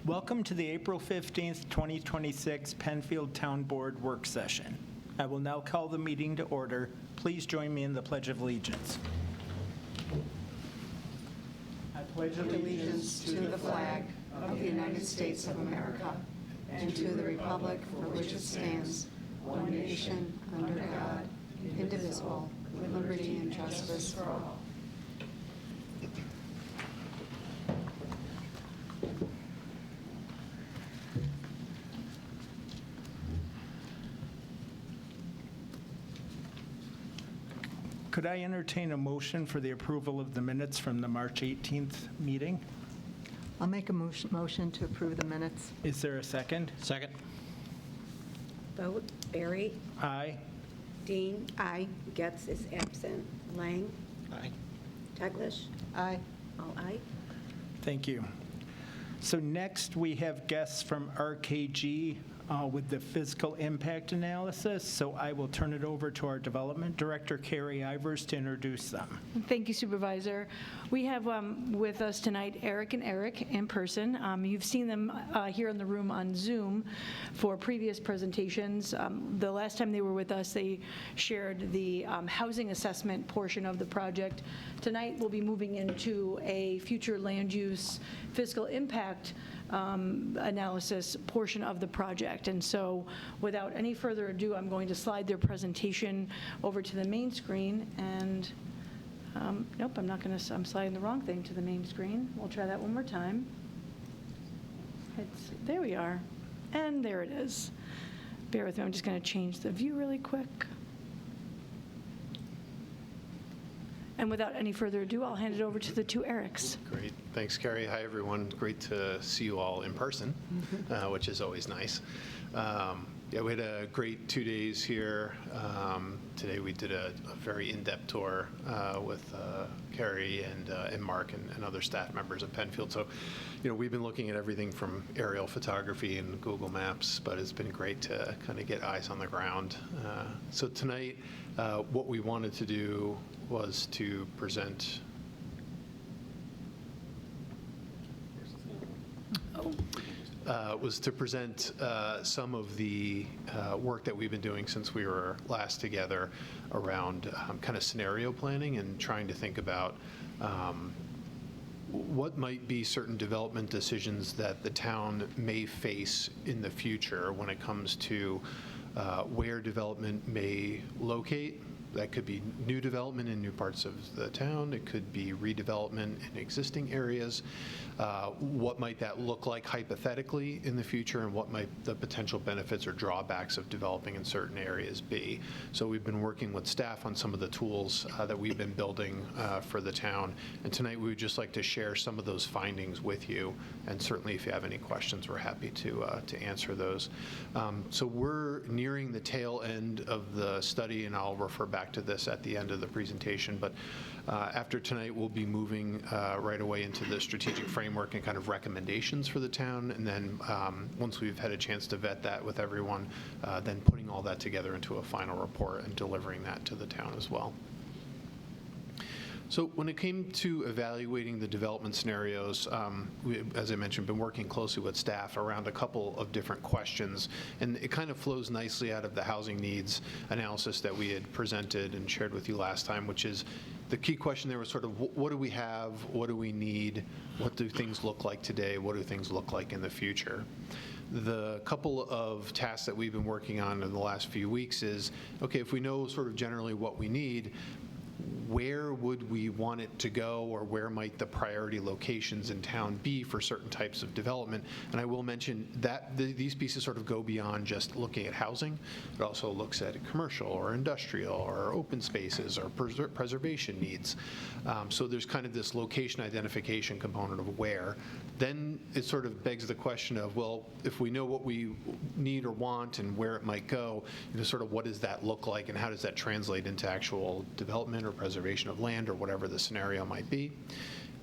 Welcome to the April 15th, 2026 Penfield Town Board Work Session. I will now call the meeting to order. Please join me in the Pledge of Allegiance. I pledge allegiance to the flag of the United States of America and to the republic for which it stands, one nation, under God, indivisible, with liberty and justice for all. Could I entertain a motion for the approval of the minutes from the March 18th meeting? I'll make a motion to approve the minutes. Is there a second? Second. Vote, Barry. Aye. Dean. Aye. Getz is absent. Lang. Aye. Teglash. Aye. All aye. Thank you. So next we have guests from RKG with the fiscal impact analysis. So I will turn it over to our Development Director, Carrie Ivers, to introduce them. Thank you, Supervisor. We have with us tonight Eric and Eric in person. You've seen them here in the room on Zoom for previous presentations. The last time they were with us, they shared the housing assessment portion of the project. Tonight, we'll be moving into a future land use fiscal impact analysis portion of the project. And so without any further ado, I'm going to slide their presentation over to the main screen. And nope, I'm sliding the wrong thing to the main screen. We'll try that one more time. There we are. And there it is. Bear with me, I'm just going to change the view really quick. And without any further ado, I'll hand it over to the two Erics. Great. Thanks, Carrie. Hi, everyone. Great to see you all in person, which is always nice. Yeah, we had a great 2 days here. Today we did a very in-depth tour with Carrie and Mark and other staff members of Penfield. So, you know, we've been looking at everything from aerial photography and Google Maps, but it's been great to kind of get eyes on the ground. So tonight, what we wanted to do was to present some of the work that we've been doing since we were last together around kind of scenario planning and trying to think about what might be certain development decisions that the town may face in the future when it comes to where development may locate. That could be new development in new parts of the town. It could be redevelopment in existing areas. What might that look like hypothetically in the future, and what might the potential benefits or drawbacks of developing in certain areas be? So we've been working with staff on some of the tools that we've been building for the town. And tonight we would just like to share some of those findings with you. And certainly if you have any questions, we're happy to answer those. So we're nearing the tail end of the study, and I'll refer back to this at the end of the presentation, but after tonight we'll be moving right away into the strategic framework and kind of recommendations for the town, and then once we've had a chance to vet that with everyone, then putting all that together into a final report and delivering that to the town as well. So when it came to evaluating the development scenarios, we, as I mentioned, been working closely with staff around a couple of different questions, and it kind of flows nicely out of the housing needs analysis that we had presented and shared with you last time, which is the key question there was sort of what do we have, what do we need, what do things look like today, what do things look like in the future? The couple of tasks that we've been working on in the last few weeks is, okay, if we know sort of generally what we need, where would we want it to go, or where might the priority locations in town be for certain types of development? And I will mention that these pieces sort of go beyond just looking at housing. It also looks at commercial or industrial or open spaces or preservation needs. So there's kind of this location identification component of where. Then it sort of begs the question of, well, if we know what we need or want and where it might go, you know, sort of what does that look like, and how does that translate into actual development or preservation of land or whatever the scenario might be.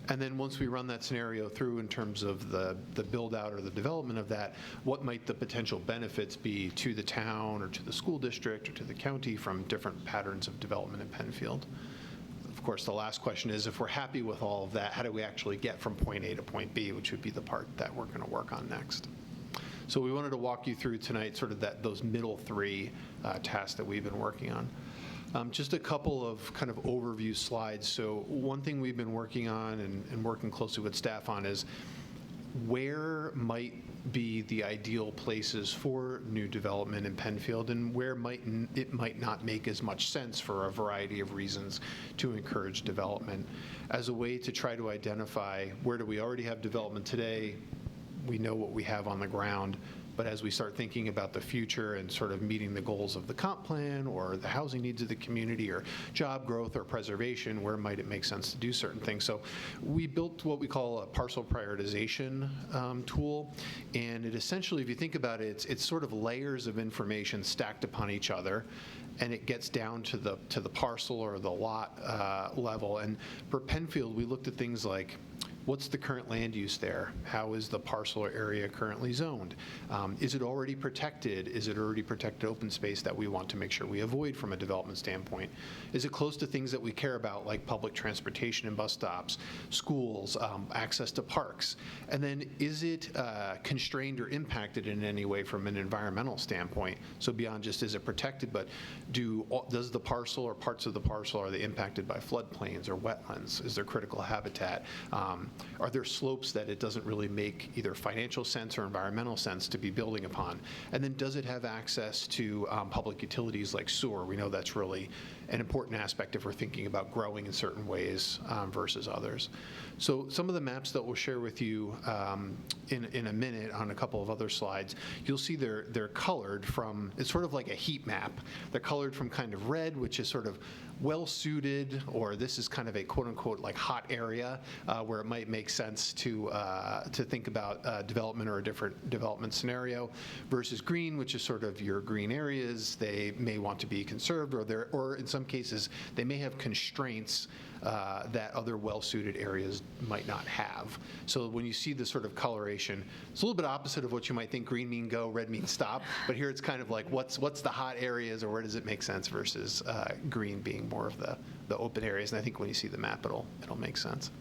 And then once we run that scenario through in terms of the build out or the development of that, what might the potential benefits be to the town or to the school district or to the county from different patterns of development in Penfield? of course, the last question is, if we're happy with all of that, how do we actually get from point A to point B, which would be the part that we're going to work on next. So we wanted to walk you through tonight sort of those middle three tasks that we've been working on. Just a couple of kind of overview slides. So one thing we've been working on and working closely with staff on is where might be the ideal places for new development in Penfield, and where it might not make as much sense for a variety of reasons to encourage development, as a way to try to identify where do we already have development today. We know what we have on the ground, but as we start thinking about the future and sort of meeting the goals of the comp plan or the housing needs of the community or job growth or preservation, where might it make sense to do certain things? So we built what we call a parcel prioritization tool, and it essentially, if you think about it, it's sort of layers of information stacked upon each other, and it gets down to the parcel or the lot level. And for Penfield, we looked at things like, what's the current land use there? How is the parcel or area currently zoned? Is it already protected? Is it already protected open space that we want to make sure we avoid from a development standpoint? Is it close to things that we care about, like public transportation and bus stops, schools, access to parks? And then is it constrained or impacted in any way from an environmental standpoint? So beyond just is it protected, but does the parcel or parts of the parcel, are they impacted by floodplains or wetlands? Is there critical habitat? Are there slopes that it doesn't really make either financial sense or environmental sense to be building upon? And then does it have access to public utilities like sewer? We know that's really an important aspect if we're thinking about growing in certain ways versus others. So some of the maps that we'll share with you in a minute on a couple of other slides, you'll see they're colored from, it's sort of like a heat map. They're colored from kind of red, which is sort of well-suited, or this is kind of a quote-unquote like hot area where it might make sense to think about development or a different development scenario, versus green, which is sort of your green areas. They may want to be conserved, or in some cases, they may have constraints that other well-suited areas might not have. So when you see this sort of coloration, it's a little bit opposite of what you might think green mean go, red mean stop, but here it's kind of like what's the hot areas, or where does it make sense, versus green being more of the open areas. And I think when you see the map, it'll make sense.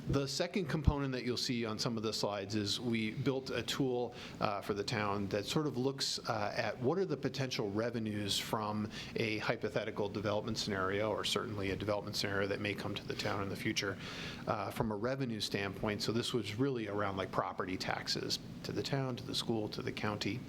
The second component that you'll see on some of the slides is we built a tool for the town that sort of looks at what are the potential revenues from a hypothetical development scenario, or certainly a development scenario that may come to the town in the future from a revenue standpoint. So this was really around like property taxes to the town, to the school, to the county.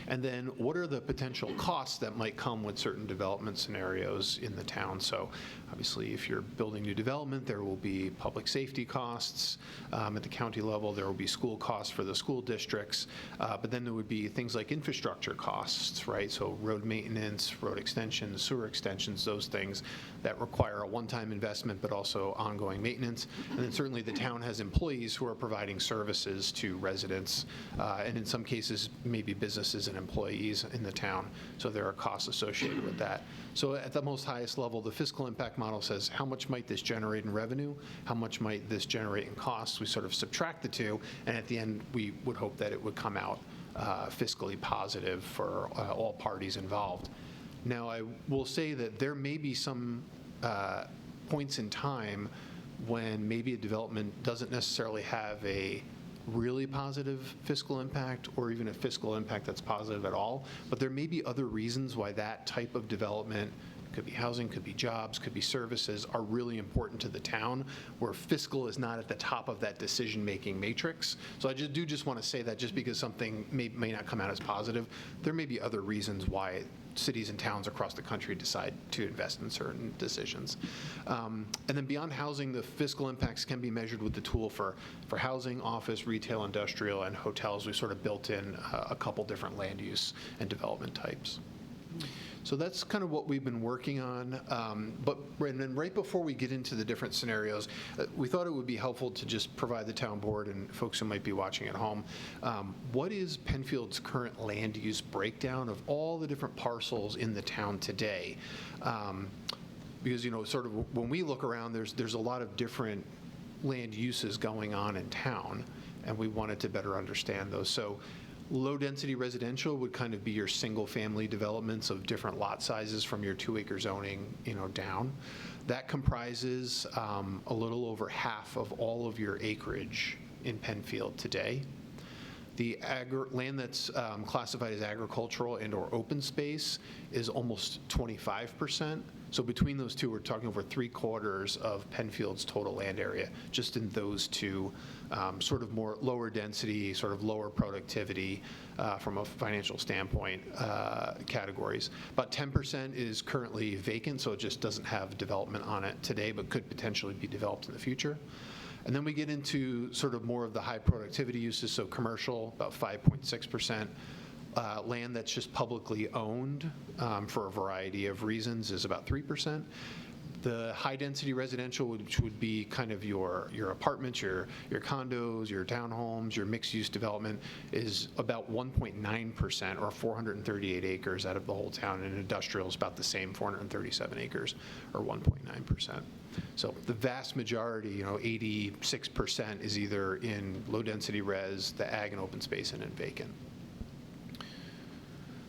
And then what are the potential costs that might come with certain development scenarios in the town? So obviously, if you're building new development, there will be public safety costs. At the county level, there will be school costs for the school districts. But then there would be things like infrastructure costs, right? So road maintenance, road extensions, sewer extensions, those things that require a one-time investment, but also ongoing maintenance. And then certainly the town has employees who are providing services to residents, and in some cases, maybe businesses and employees in the town. So there are costs associated with that. So at the most highest level, the fiscal impact model says, how much might this generate in revenue? How much might this generate in costs? We sort of subtract the two, and at the end, we would hope that it would come out fiscally positive for all parties involved. Now, I will say that there may be some points in time when maybe a development doesn't necessarily have a really positive fiscal impact, or even a fiscal impact that's positive at all, but there may be other reasons why that type of development, could be housing, could be jobs, could be services, are really important to the town, where fiscal is not at the top of that decision-making matrix. So I just want to say that just because something may not come out as positive, there may be other reasons why cities and towns across the country decide to invest in certain decisions. And then beyond housing, the fiscal impacts can be measured with the tool for housing, office, retail, industrial, and hotels. We sort of built in a couple different land use and development types. So that's kind of what we've been working on. And then right before we get into the different scenarios, we thought it would be helpful to just provide the town board and folks who might be watching at home, what is Penfield's current land use breakdown of all the different parcels in the town today? Because, sort of when we look around, there's a lot of different land uses going on in town, and we wanted to better understand those. So low-density residential would kind of be your single-family developments of different lot sizes from your 2-acre zoning, down. That comprises a little over half of all of your acreage in Penfield today. The land that's classified as agricultural and/or open space is almost 25%. So between those two, we're talking over 3/4 of Penfield's total land area, just in those two sort of more lower density, sort of lower productivity from a financial standpoint categories. About 10% is currently vacant, so it just doesn't have development on it today, but could potentially be developed in the future. And then we get into sort of more of the high productivity uses, so commercial, about 5.6%. Land that's just publicly owned for a variety of reasons is about 3%. The high-density residential, which would be kind of your apartments, your condos, your townhomes, your mixed-use development, is about 1.9%, or 438 acres out of the whole town, and industrial is about the same, 437 acres, or 1.9%. So the vast majority, 86%, is either in low-density res, the ag and open space, and in vacant.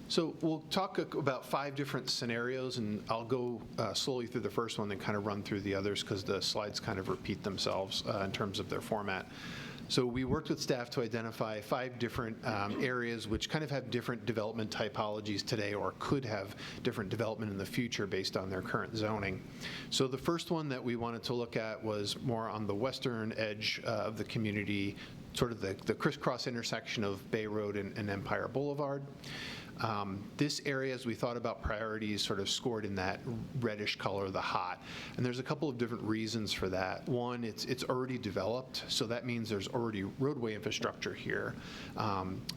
So we'll talk about 5 different scenarios, and I'll go slowly through the first one and kind of run through the others because the slides kind of repeat themselves in terms of their format. So we worked with staff to identify 5 different areas which kind of have different development typologies today, or could have different development in the future based on their current zoning. So the first one that we wanted to look at was more on the western edge of the community, sort of the crisscross intersection of Bay Road and Empire Boulevard. This area, as we thought about priorities, sort of scored in that reddish color, the hot. And there's a couple of different reasons for that. One, it's already developed, so that means there's already roadway infrastructure here.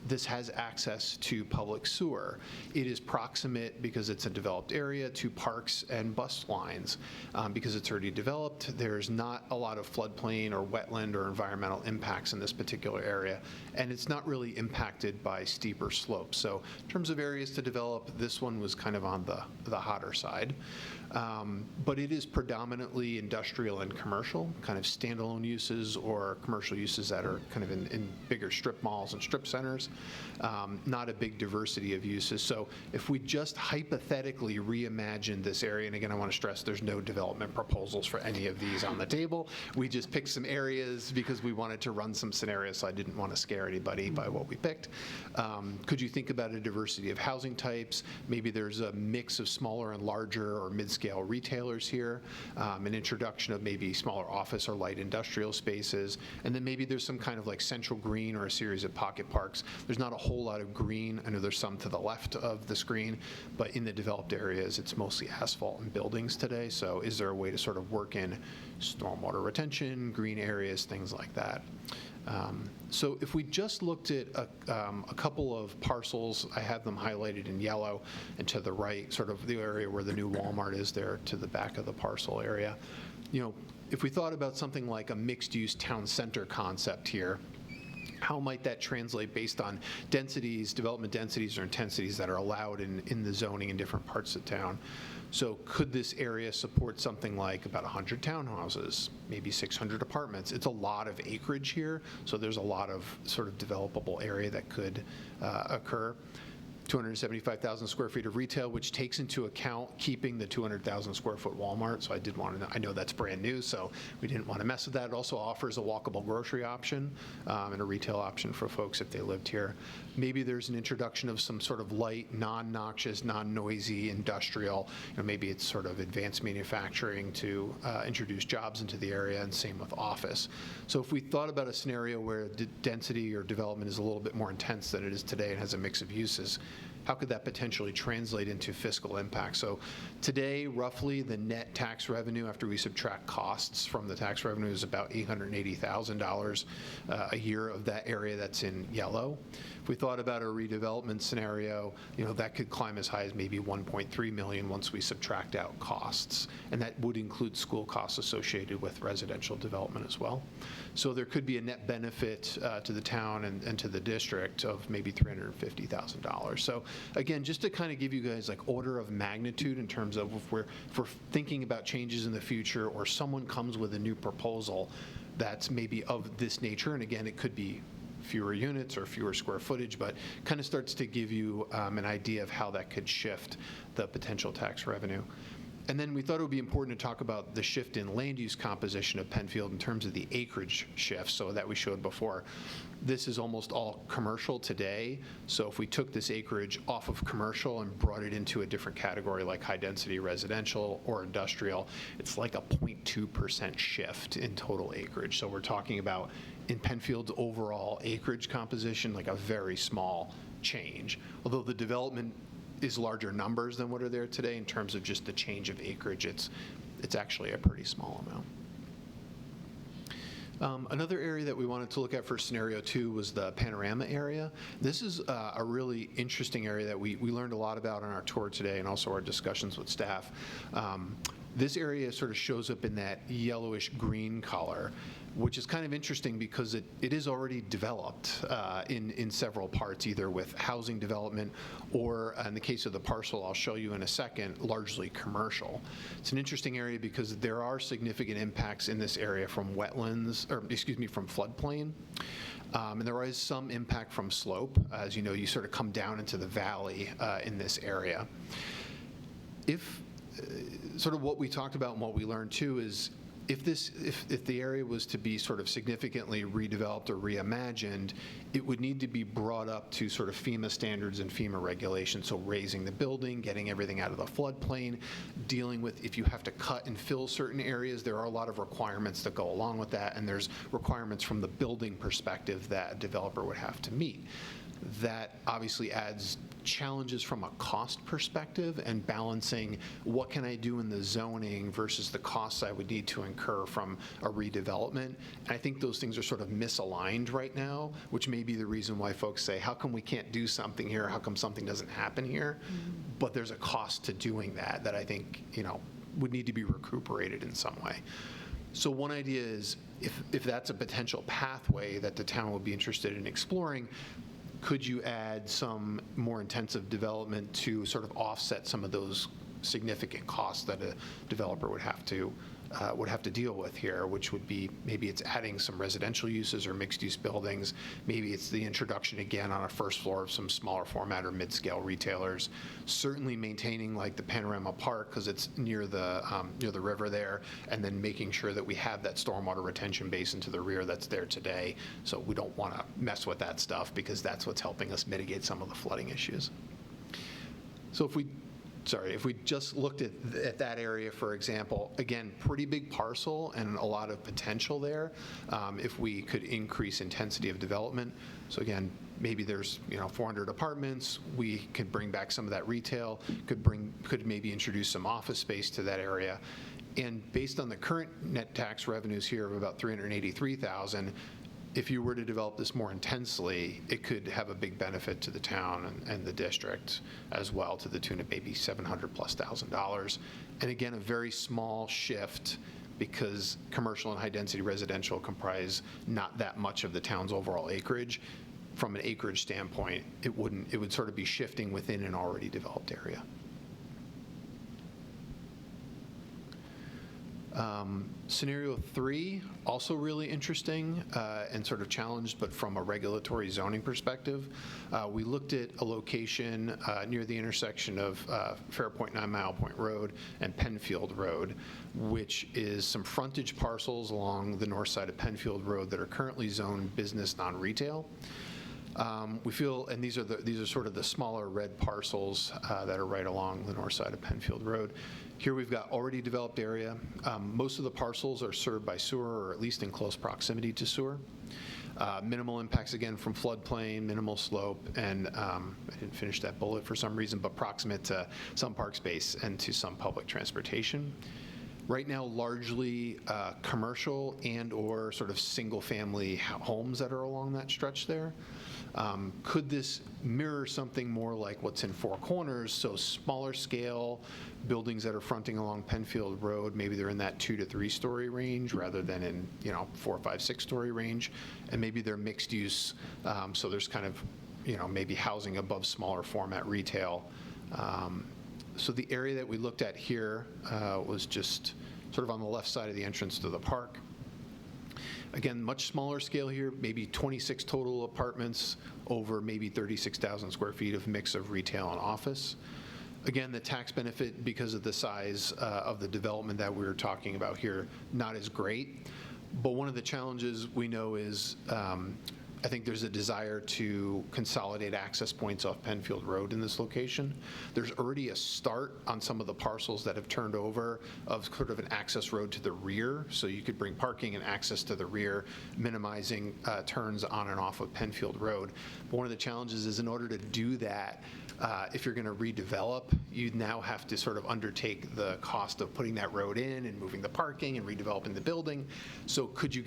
This has access to public sewer. It is proximate, because it's a developed area, to parks and bus lines. Because it's already developed, there's not a lot of floodplain or wetland or environmental impacts in this particular area. And it's not really impacted by steeper slopes. So in terms of areas to develop, this one was kind of on the hotter side. But it is predominantly industrial and commercial, kind of standalone uses or commercial uses that are kind of in bigger strip malls and strip centers. Not a big diversity of uses. So if we just hypothetically reimagine this area, and again, I want to stress there's no development proposals for any of these on the table. We just picked some areas because we wanted to run some scenarios, so I didn't want to scare anybody by what we picked. Could you think about a diversity of housing types? Maybe there's a mix of smaller and larger or mid-scale retailers here, an introduction of maybe smaller office or light industrial spaces, and then maybe there's some kind of like central green or a series of pocket parks. There's not a whole lot of green. I know there's some to the left of the screen, but in the developed areas, it's mostly asphalt and buildings today. So is there a way to sort of work in stormwater retention, green areas, things like that? So if we just looked at a couple of parcels, I have them highlighted in yellow, and to the right, sort of the area where the new Walmart is there to the back of the parcel area. If we thought about something like a mixed-use town center concept here, how might that translate based on densities, development densities or intensities that are allowed in the zoning in different parts of town? So could this area support something like about 100 townhouses, maybe 600 apartments? It's a lot of acreage here, so there's a lot of sort of developable area that could occur. 275,000 square feet of retail, which takes into account keeping the 200,000 square foot Walmart. So I did want to, I know that's brand new, so we didn't want to mess with that. It also offers a walkable grocery option and a retail option for folks if they lived here. Maybe there's an introduction of some sort of light, non-noxious, non-noisy industrial. Maybe it's sort of advanced manufacturing to introduce jobs into the area, and same with office. So if we thought about a scenario where the density or development is a little bit more intense than it is today and has a mix of uses, how could that potentially translate into fiscal impact? So today, roughly, the net tax revenue after we subtract costs from the tax revenue is about $880,000 a year of that area that's in yellow. If we thought about a redevelopment scenario, that could climb as high as maybe $1.3 million once we subtract out costs. And that would include school costs associated with residential development as well. So there could be a net benefit to the town and to the district of maybe $350,000. So again, just to kind of give you guys like order of magnitude in terms of if we're thinking about changes in the future, or someone comes with a new proposal that's maybe of this nature, and again, it could be fewer units or fewer square footage, but kind of starts to give you an idea of how that could shift the potential tax revenue. And then we thought it would be important to talk about the shift in land use composition of Penfield in terms of the acreage shift, so that we showed before. This is almost all commercial today, so if we took this acreage off of commercial and brought it into a different category like high-density residential or industrial, it's like a 0.2% shift in total acreage. So we're talking about, in Penfield's overall acreage composition, like a very small change. Although the development is larger numbers than what are there today in terms of just the change of acreage, it's actually a pretty small amount. Another area that we wanted to look at for scenario 2 was the panorama area. This is a really interesting area that we learned a lot about on our tour today and also our discussions with staff. This area sort of shows up in that yellowish green color, which is kind of interesting because it is already developed in several parts, either with housing development or, in the case of the parcel I'll show you in a second, largely commercial. It's an interesting area because there are significant impacts in this area from wetlands, or excuse me, from floodplain. And there is some impact from slope. As you know, you sort of come down into the valley in this area. Sort of what we talked about and what we learned too is if the area was to be sort of significantly redeveloped or reimagined, it would need to be brought up to sort of FEMA standards and FEMA regulations. So raising the building, getting everything out of the floodplain, dealing with if you have to cut and fill certain areas, there are a lot of requirements that go along with that, and there's requirements from the building perspective that a developer would have to meet. That obviously adds challenges from a cost perspective and balancing what can I do in the zoning versus the costs I would need to incur from a redevelopment. And I think those things are sort of misaligned right now, which may be the reason why folks say, how come we can't do something here? How come something doesn't happen here? But there's a cost to doing that I think, would need to be recuperated in some way. So one idea is if that's a potential pathway that the town would be interested in exploring, could you add some more intensive development to sort of offset some of those significant costs that a developer would have to deal with here, which would be maybe it's adding some residential uses or mixed-use buildings. Maybe it's the introduction again on a first floor of some smaller format or mid-scale retailers. Certainly maintaining like the Panorama Park because it's near the river there, and then making sure that we have that stormwater retention basin to the rear that's there today. So we don't want to mess with that stuff because that's what's helping us mitigate some of the flooding issues. So if we just looked at that area, for example, again, pretty big parcel and a lot of potential there if we could increase intensity of development. So again, maybe there's 400 apartments, we could bring back some of that retail, could maybe introduce some office space to that area. And based on the current net tax revenues here of about $383,000, if you were to develop this more intensely, it could have a big benefit to the town and the district as well, to the tune of maybe $700,000+. And again, a very small shift because commercial and high-density residential comprise not that much of the town's overall acreage. From an acreage standpoint, it would sort of be shifting within an already developed area. Scenario 3, also really interesting and sort of challenged, but from a regulatory zoning perspective. We looked at a location near the intersection of Fairpoint 9 Mile Point Road and Penfield Road, which is some frontage parcels along the north side of Penfield Road that are currently zoned business non-retail. We feel, and these are sort of the smaller red parcels that are right along the north side of Penfield Road. Here we've got already developed area. Most of the parcels are served by sewer or at least in close proximity to sewer. Minimal impacts again from floodplain, minimal slope, and I didn't finish that bullet for some reason, but proximate to some park space and to some public transportation. Right now, largely commercial and or sort of single-family homes that are along that stretch there. Could this mirror something more like what's in Four Corners, so smaller scale buildings that are fronting along Penfield Road, maybe they're in that 2 to 3 story range rather than in 4, 5, 6 story range, and maybe they're mixed use, so there's kind of maybe housing above smaller format retail. So the area that we looked at here was just sort of on the left side of the entrance to the park. Again, much smaller scale here, maybe 26 total apartments over maybe 36,000 square feet of mix of retail and office. Again, the tax benefit, because of the size of the development that we were talking about here, not as great. But one of the challenges we know is I think there's a desire to consolidate access points off Penfield Road in this location. There's already a start on some of the parcels that have turned over of sort of an access road to the rear, so you could bring parking and access to the rear, minimizing turns on and off of Penfield Road. But one of the challenges is in order to do that, if you're going to redevelop, you now have to sort of undertake the cost of putting that road in and moving the parking and redeveloping the building. So could you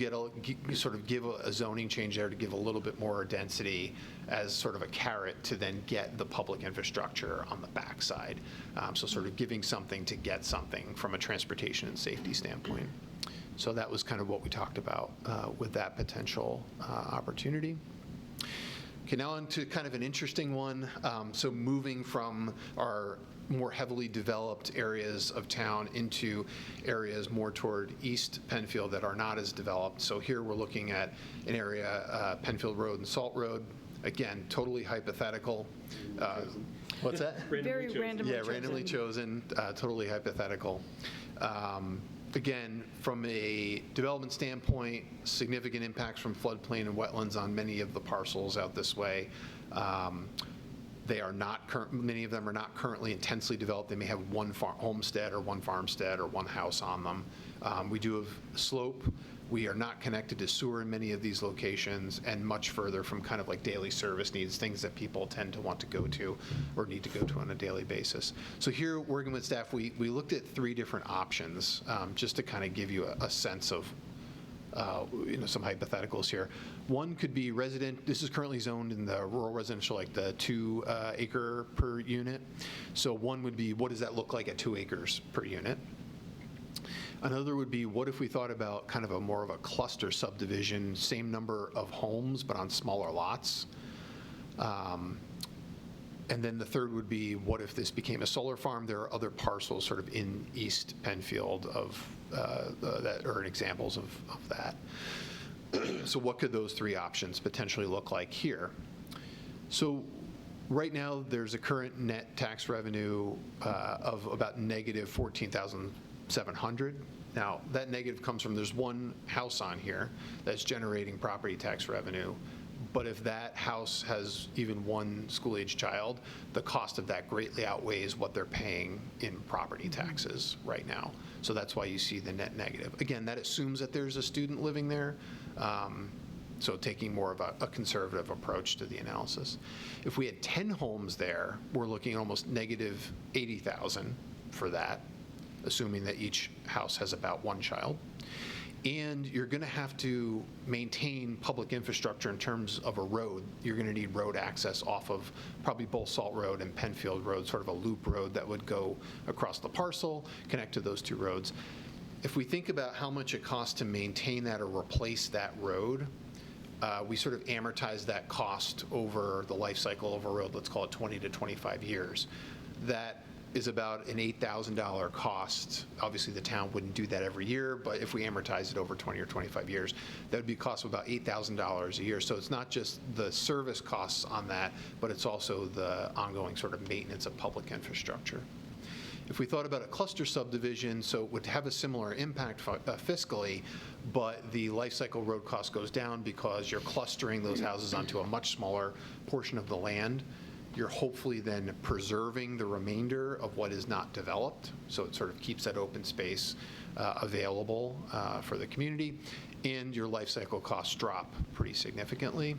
sort of give a zoning change there to give a little bit more density as sort of a carrot to then get the public infrastructure on the backside? So sort of giving something to get something from a transportation and safety standpoint. So that was kind of what we talked about with that potential opportunity. Okay, now on to kind of an interesting one. So moving from our more heavily developed areas of town into areas more toward East Penfield that are not as developed. So here we're looking at an area, Penfield Road and Salt Road. Again, totally hypothetical. What's that? Very randomly chosen. Yeah, randomly chosen, totally hypothetical. Again, from a development standpoint, significant impacts from floodplain and wetlands on many of the parcels out this way. They are not many of them are not currently intensely developed. They may have one homestead or one farmstead or one house on them. We do have slope. We are not connected to sewer in many of these locations, and much further from kind of like daily service needs, things that people tend to want to go to or need to go to on a daily basis. So here, working with staff, we looked at 3 different options just to kind of give you a sense of some hypotheticals here. One could be resident. This is currently zoned in the rural residential, like the 2 acre per unit. So one would be, what does that look like at 2 acres per unit? Another would be, what if we thought about kind of a more of a cluster subdivision, same number of homes, but on smaller lots? And then the third would be, what if this became a solar farm? There are other parcels sort of in East Penfield that are examples of that. So what could those 3 options potentially look like here? So right now, there's a current net tax revenue of about negative $14,700. Now, that negative comes from, there's one house on here that's generating property tax revenue. But if that house has even one school-age child, the cost of that greatly outweighs what they're paying in property taxes right now. So that's why you see the net negative. Again, that assumes that there's a student living there, so taking more of a conservative approach to the analysis. If we had 10 homes there, we're looking at almost negative $80,000 for that, assuming that each house has about one child. And you're going to have to maintain public infrastructure in terms of a road. You're going to need road access off of probably both Salt Road and Penfield Road, sort of a loop road that would go across the parcel, connect to those 2 roads. If we think about how much it costs to maintain that or replace that road, we sort of amortize that cost over the life cycle of a road, let's call it 20 to 25 years. That is about an $8,000 cost. Obviously, the town wouldn't do that every year, but if we amortize it over 20 or 25 years, that would be a cost of about $8,000 a year. So it's not just the service costs on that, but it's also the ongoing sort of maintenance of public infrastructure. If we thought about a cluster subdivision, so it would have a similar impact fiscally, but the life cycle road cost goes down because you're clustering those houses onto a much smaller portion of the land. You're hopefully then preserving the remainder of what is not developed, so it sort of keeps that open space available for the community, and your life cycle costs drop pretty significantly.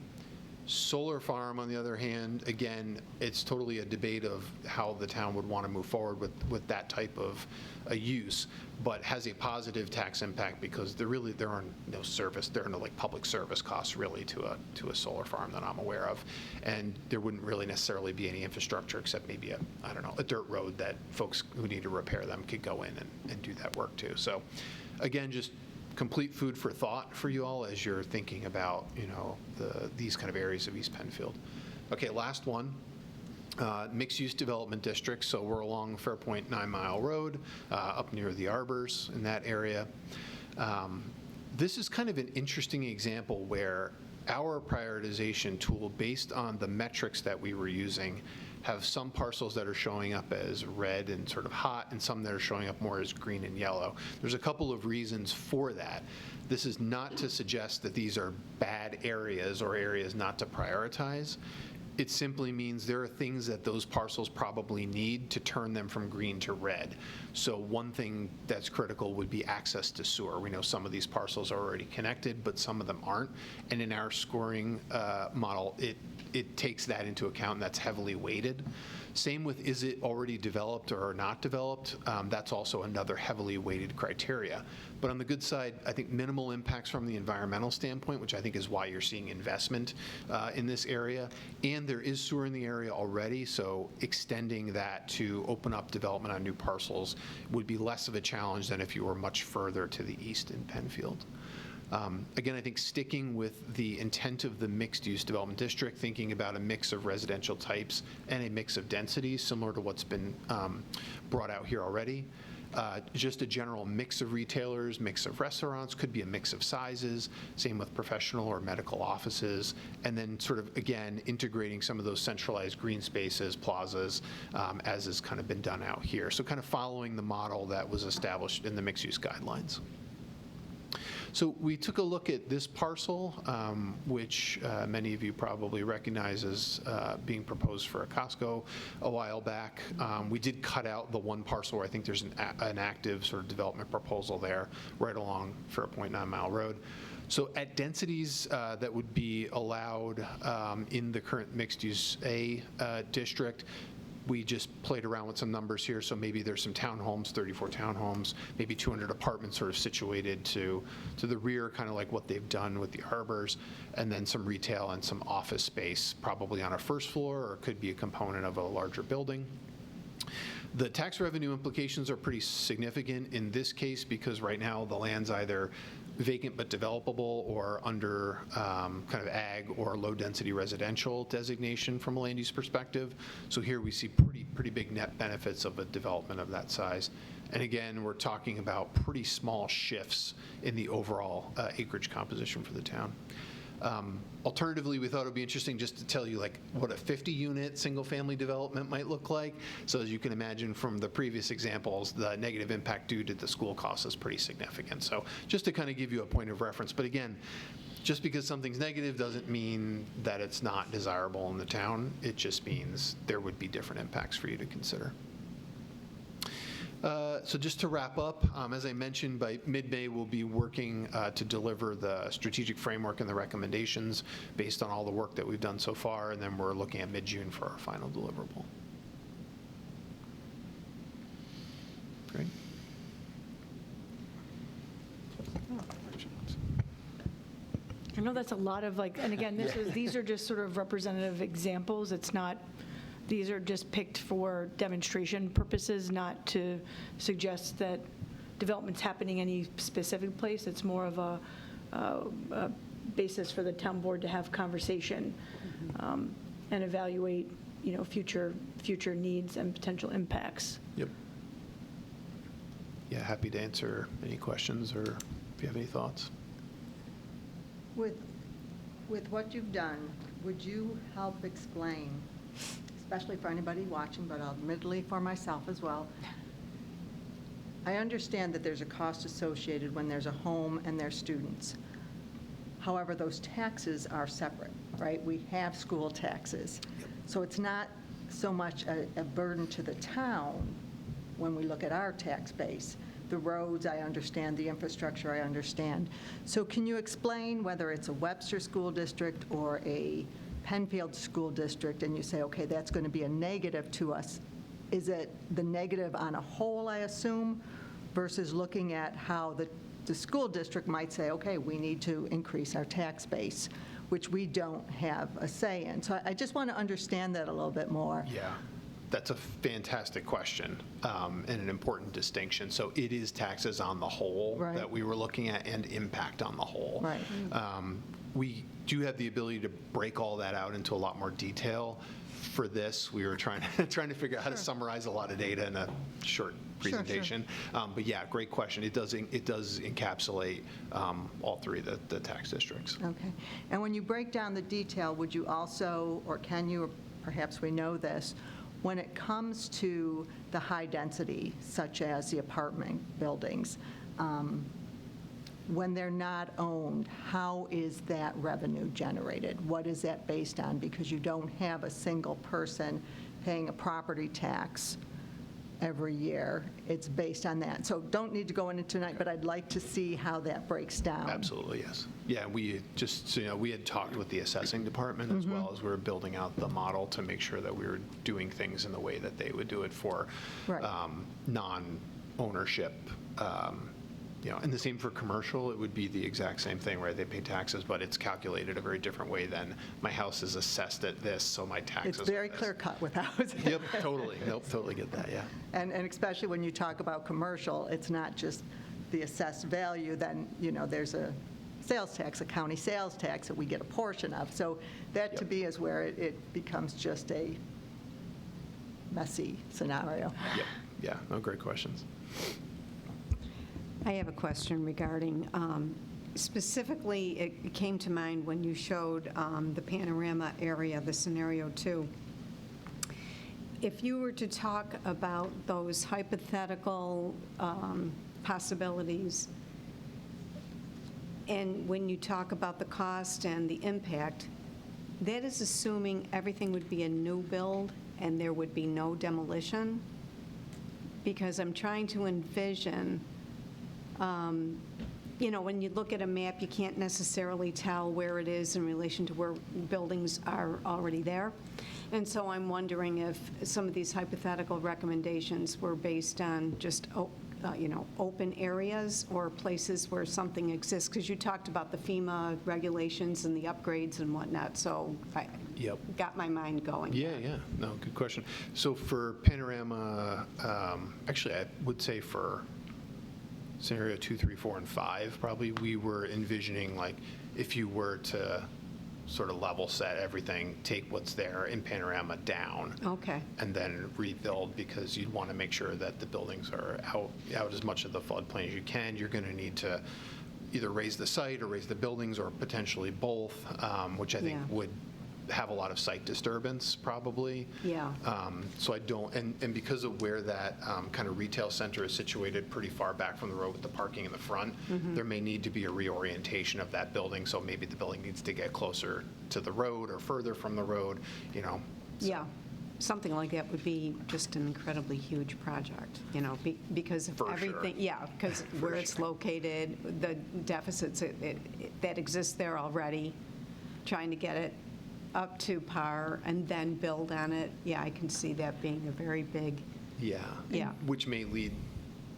Solar farm, on the other hand, again, it's totally a debate of how the town would want to move forward with that type of a use, but has a positive tax impact because there are no service, there are no like public service costs really to a solar farm that I'm aware of, and there wouldn't really necessarily be any infrastructure except maybe a dirt road that folks who need to repair them could go in and do that work too. So again, just complete food for thought for you all as you're thinking about, these kind of areas of East Penfield. Okay, last one, mixed-use development district. So we're along Fairpoint 9 Mile Road, up near the Arbors in that area. This is kind of an interesting example where our prioritization tool, based on the metrics that we were using, have some parcels that are showing up as red and sort of hot, and some that are showing up more as green and yellow. There's a couple of reasons for that. This is not to suggest that these are bad areas or areas not to prioritize. It simply means there are things that those parcels probably need to turn them from green to red. So one thing that's critical would be access to sewer. We know some of these parcels are already connected, but some of them aren't. And in our scoring model, it takes that into account, and that's heavily weighted. Same with, is it already developed or not developed? That's also another heavily weighted criteria. But on the good side, I think minimal impacts from the environmental standpoint, which I think is why you're seeing investment in this area. And there is sewer in the area already, so extending that to open up development on new parcels would be less of a challenge than if you were much further to the east in Penfield. Again, I think sticking with the intent of the mixed-use development district, thinking about a mix of residential types and a mix of densities, similar to what's been brought out here already. Just a general mix of retailers, mix of restaurants, could be a mix of sizes, same with professional or medical offices, and then sort of, again, integrating some of those centralized green spaces, plazas, as has kind of been done out here. So kind of following the model that was established in the mixed-use guidelines. So we took a look at this parcel, which many of you probably recognize as being proposed for a Costco a while back. We did cut out the one parcel where I think there's an active sort of development proposal there right along for a 0.9 mile road. So at densities that would be allowed in the current mixed-use A district, we just played around with some numbers here, so maybe there's some townhomes, 34 townhomes, maybe 200 apartments sort of situated to the rear, kind of like what they've done with the arbors, and then some retail and some office space, probably on a first floor, or it could be a component of a larger building. The tax revenue implications are pretty significant in this case because right now the land's either vacant but developable or under kind of ag or low-density residential designation from a land use perspective. So here we see pretty big net benefits of a development of that size. And again, we're talking about pretty small shifts in the overall acreage composition for the town. Alternatively, we thought it would be interesting just to tell you like what a 50-unit single-family development might look like. So as you can imagine from the previous examples, the negative impact due to the school costs is pretty significant. So just to kind of give you a point of reference. But again, just because something's negative doesn't mean that it's not desirable in the town. It just means there would be different impacts for you to consider. So just to wrap up, as I mentioned, by mid-May we'll be working to deliver the strategic framework and the recommendations based on all the work that we've done so far, and then we're looking at mid-June for our final deliverable. Great. I know that's a lot of and again, these are just sort of representative examples. It's not, these are just picked for demonstration purposes, not to suggest that development's happening any specific place. It's more of a basis for the town board to have conversation and evaluate, future needs and potential impacts. Yep. Yeah, happy to answer any questions or if you have any thoughts. With what you've done, would you help explain, especially for anybody watching, but admittedly for myself as well, I understand that there's a cost associated when there's a home and there's students. However, those taxes are separate, right? We have school taxes. So it's not so much a burden to the town when we look at our tax base. The roads, I understand. The infrastructure, I understand. So can you explain whether it's a Webster school district or a Penfield school district, and you say, okay, that's going to be a negative to us? Is it the negative on a whole, I assume, versus looking at how the school district might say, okay, we need to increase our tax base, which we don't have a say in. So I just want to understand that a little bit more. Yeah. That's a fantastic question and an important distinction. So it is taxes on the whole that we were looking at and impact on the whole. Right. We do have the ability to break all that out into a lot more detail. For this, we were trying to figure out how to summarize a lot of data in a short presentation. But yeah, great question. It does encapsulate all three of the tax districts. Okay. And when you break down the detail, would you also, or can you perhaps we know this, when it comes to the high density, such as the apartment buildings, when they're not owned, how is that revenue generated? What is that based on? Because you don't have a single person paying a property tax every year. It's based on that. So don't need to go into tonight, but I'd like to see how that breaks down. Absolutely, yes. Yeah, we just, so, we had talked with the assessing department as well as we were building out the model to make sure that we were doing things in the way that they would do it for Right. non-ownership. And the same for commercial, it would be the exact same thing, right? They pay taxes, but it's calculated a very different way than my house is assessed at this, so my taxes It's very are this. clear cut with housing. Yep, totally. Nope, totally get that, yeah. And especially when you talk about commercial, it's not just the assessed value, then, there's a sales tax, a county sales tax that we get a portion of. So that to Yep. me is where it becomes just a messy scenario. Yep, yeah, no, great questions. I have a question regarding, specifically, it came to mind when you showed the panorama area, the scenario 2. If you were to talk about those hypothetical possibilities, and when you talk about the cost and the impact, that is assuming everything would be a new build and there would be no demolition? Because I'm trying to envision, when you look at a map, you can't necessarily tell where it is in relation to where buildings are already there. And so I'm wondering if some of these hypothetical recommendations were based on just, open areas or places where something exists, because you talked about the FEMA regulations and the upgrades and whatnot, so I Yep. got my mind going. Yeah, yeah, no, good question. So for panorama, actually, I would say for scenario 2, 3, 4, and 5, probably, we were envisioning, like, if you were to sort of level set everything, take what's there in panorama down, Okay. and then rebuild, because you'd want to make sure that the buildings are out as much of the floodplain as you can. You're going to need to either raise the site or raise the buildings, or potentially both, which I think Yeah. would have a lot of site disturbance, probably. Yeah. So I don't, and because of where that kind of retail center is situated pretty far back from the road with the parking in the front, there may need to be a reorientation of that building, so maybe the building needs to get closer to the road or further from the road, Yeah, something like that would be just an incredibly huge project, because of For sure. everything. Yeah, because where it's located, the deficits that exist there already, trying to get it up to par and then build on it. Yeah, I can see that being a very big, Yeah. Yeah. Which may lead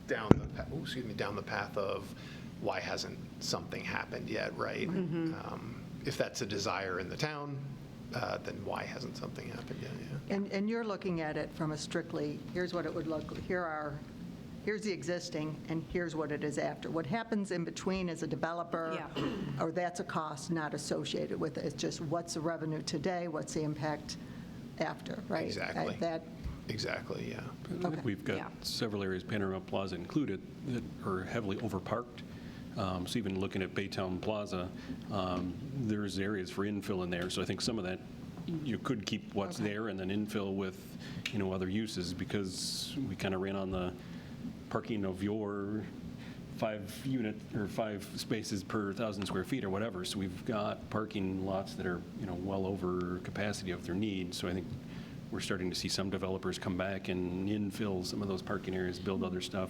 down down the path of why hasn't something happened yet, right? If that's a desire in the town, then why hasn't something happened yet? Yeah. And you're looking at it from a strictly, here's what it would look, here's the existing, and here's what it is after. What happens in between as a developer, Yeah. or that's a cost not associated with it. It's just what's the revenue today, what's the impact after, right? Exactly. That, Exactly, yeah. I think we've got Yeah. several areas, Panorama Plaza included, that are heavily overparked. So even looking at Baytown Plaza, there's areas for infill in there. So I think some of that, you could keep what's there and then infill with, other uses, because we kind of ran on the parking of your 5 spaces per 1,000 square feet or whatever. So we've got parking lots that are, well over capacity of their needs. So I think we're starting to see some developers come back and infill some of those parking areas, build other stuff.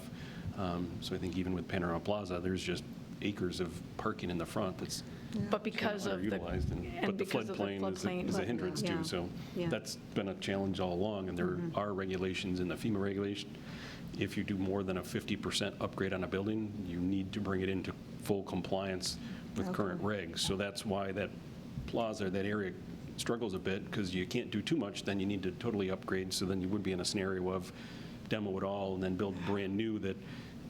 So I think even with Panorama Plaza, there's just acres of parking in the front that's But because of the, underutilized, but and the because of the floodplain is a hindrance Yeah. too. So Yeah. that's been a challenge all along, and there are regulations in the FEMA regulation. If you do more than a 50% upgrade on a building, you need to bring it into full compliance with current regs. So that's why that plaza, that area struggles a bit, because you can't do too much, then you need to totally upgrade. So then you would be in a scenario of demo it all and then build brand new that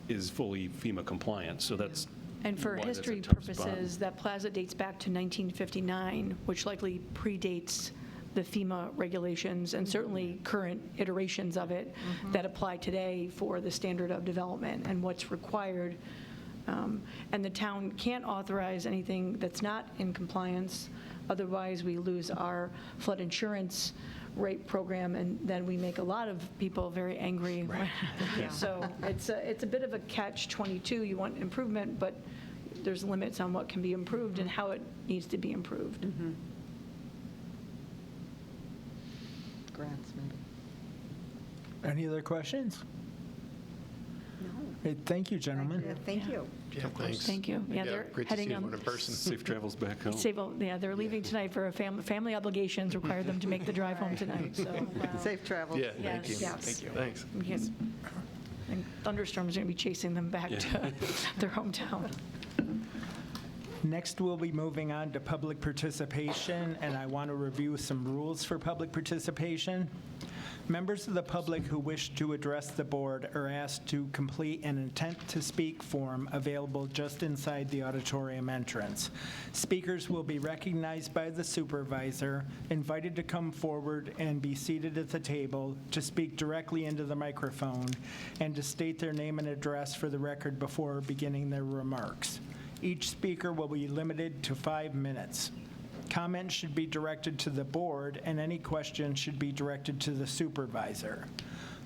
is fully FEMA compliant. So that's and for why that's a history tough spot. purposes, that plaza dates back to 1959, which likely predates the FEMA regulations and certainly current iterations of it that apply today for the standard of development and what's required. And the town can't authorize anything that's not in compliance. Otherwise, we lose our flood insurance rate program, and then we make a lot of people very angry. So it's a bit of a catch-22. You want improvement, but there's limits on what can be improved and how it needs to be improved. Grants, maybe. Any other questions? No. Hey, thank you, gentlemen. Thank you. Yeah, thanks. Thank you. Yeah, they're Great to see heading everyone on. in person. Safe travels back home. Yeah, they're leaving tonight for a family obligations require them to make the drive home tonight, so. Safe travels. Yeah, thank you. Yes. Thank you. Thanks. we can't- And thunderstorms are going to be chasing them back to their hometown. Next, we'll be moving on to public participation, and I want to review some rules for public participation. Members of the public who wish to address the board are asked to complete an intent to speak form available just inside the auditorium entrance. Speakers will be recognized by the supervisor, invited to come forward and be seated at the table, to speak directly into the microphone, and to state their name and address for the record before beginning their remarks. Each speaker will be limited to 5 minutes. Comments should be directed to the board, and any questions should be directed to the supervisor.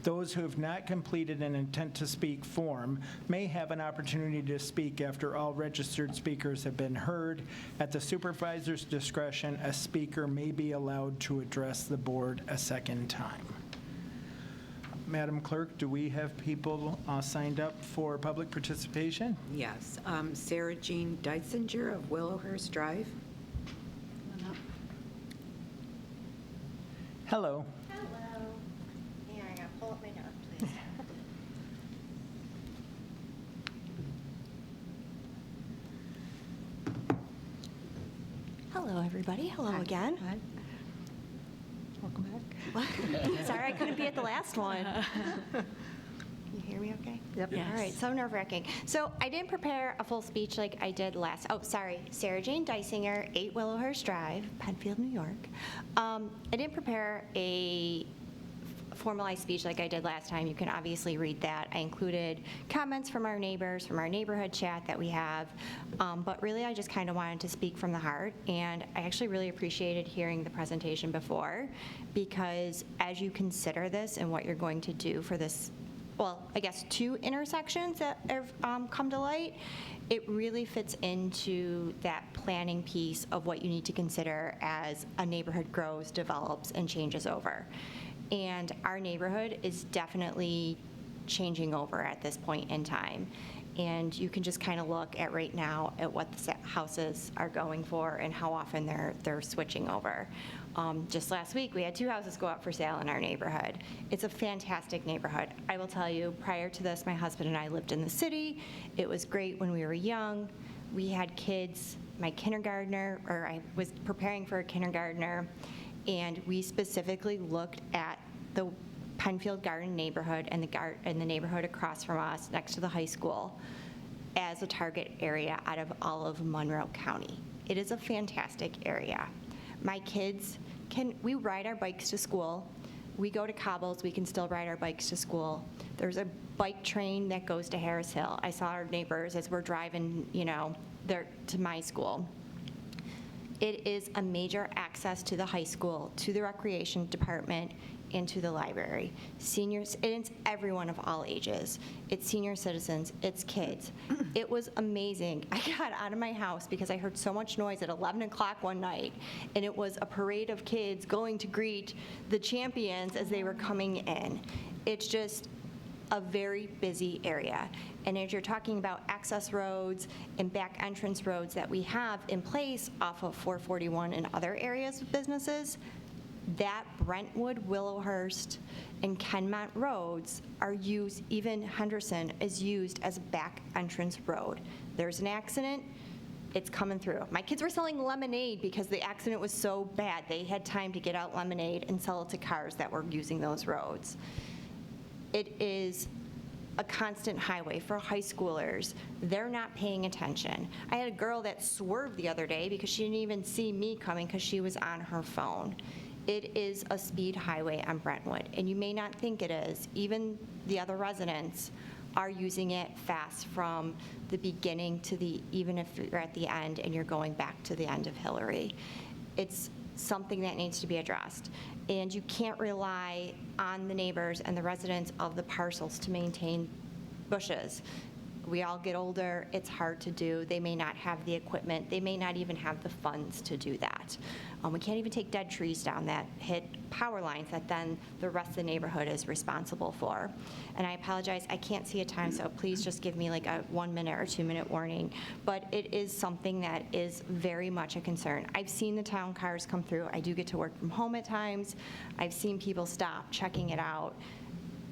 Those who have not completed an intent to speak form may have an opportunity to speak after all registered speakers have been heard. At the supervisor's discretion, a speaker may be allowed to address the board a second time. Madam Clerk, do we have people signed up for public participation? Yes. Sarah Jean Deitzinger of Willowhurst Drive. Hello. Hello. Here, I gotta pull up my notes, please. Hello, everybody. Hello again. Hi. Welcome back. Sorry I couldn't be at the last one. You hear me okay? Yep. Yes. All right, so nerve-wracking. So I didn't prepare a full speech like I did last, Sarah Jane Deisinger, 8 Willowhurst Drive, Penfield, New York. I didn't prepare a formalized speech like I did last time. You can obviously read that. I included comments from our neighbors, from our neighborhood chat that we have, but really I just kind of wanted to speak from the heart, and I actually really appreciated hearing the presentation before, because as you consider this and what you're going to do for this, well, I guess 2 intersections that have come to light, it really fits into that planning piece of what you need to consider as a neighborhood grows, develops, and changes over. And our neighborhood is definitely changing over at this point in time. And you can just kind of look at right now at what the houses are going for and how often they're switching over. Just last week, we had 2 houses go up for sale in our neighborhood. It's a fantastic neighborhood. I will tell you, prior to this, my husband and I lived in the city. It was great when we were young. We had kids. My kindergartner, or I was preparing for a kindergartner, and we specifically looked at the Penfield Garden neighborhood and the neighborhood across from us next to the high school as a target area out of all of Monroe County. It is a fantastic area. My kids we ride our bikes to school. We go to cobbles, we can still ride our bikes to school. There's a bike train that goes to Harris Hill. I saw our neighbors as we're driving, there to my school. It is a major access to the high school, to the recreation department, and to the library. Seniors, and it's everyone of all ages. It's senior citizens, it's kids. It was amazing. I got out of my house because I heard so much noise at 11 o'clock one night, and it was a parade of kids going to greet the champions as they were coming in. It's just a very busy area. And as you're talking about access roads and back entrance roads that we have in place off of 441 and other areas of businesses, that Brentwood, Willowhurst, and Kenmont roads are used, even Henderson is used as a back entrance road. There's an accident, it's coming through. My kids were selling lemonade because the accident was so bad. They had time to get out lemonade and sell it to cars that were using those roads. It is a constant highway for high schoolers. They're not paying attention. I had a girl that swerved the other day because she didn't even see me coming because she was on her phone. It is a speed highway on Brentwood, and you may not think it is. Even the other residents are using it fast from the beginning to even if you're at the end and you're going back to the end of Hillary. It's something that needs to be addressed. And you can't rely on the neighbors and the residents of the parcels to maintain bushes. We all get older, it's hard to do. They may not have the equipment, they may not even have the funds to do that. We can't even take dead trees down that hit power lines that then the rest of the neighborhood is responsible for. And I apologize, I can't see a time, so please just give me like a 1 minute or 2 minute warning. But it is something that is very much a concern. I've seen the town cars come through. I do get to work from home at times. I've seen people stop checking it out.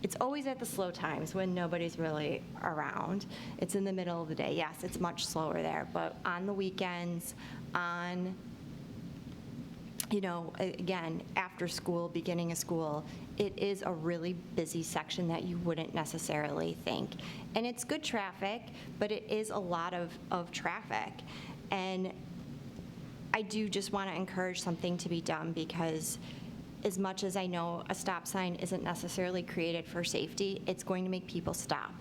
It's always at the slow times when nobody's really around. It's in the middle of the day. Yes, it's much slower there, but on the weekends, on, again, after school, beginning of school, it is a really busy section that you wouldn't necessarily think. And it's good traffic, but it is a lot of traffic. And I do just want to encourage something to be done, because as much as I know a stop sign isn't necessarily created for safety, it's going to make people stop.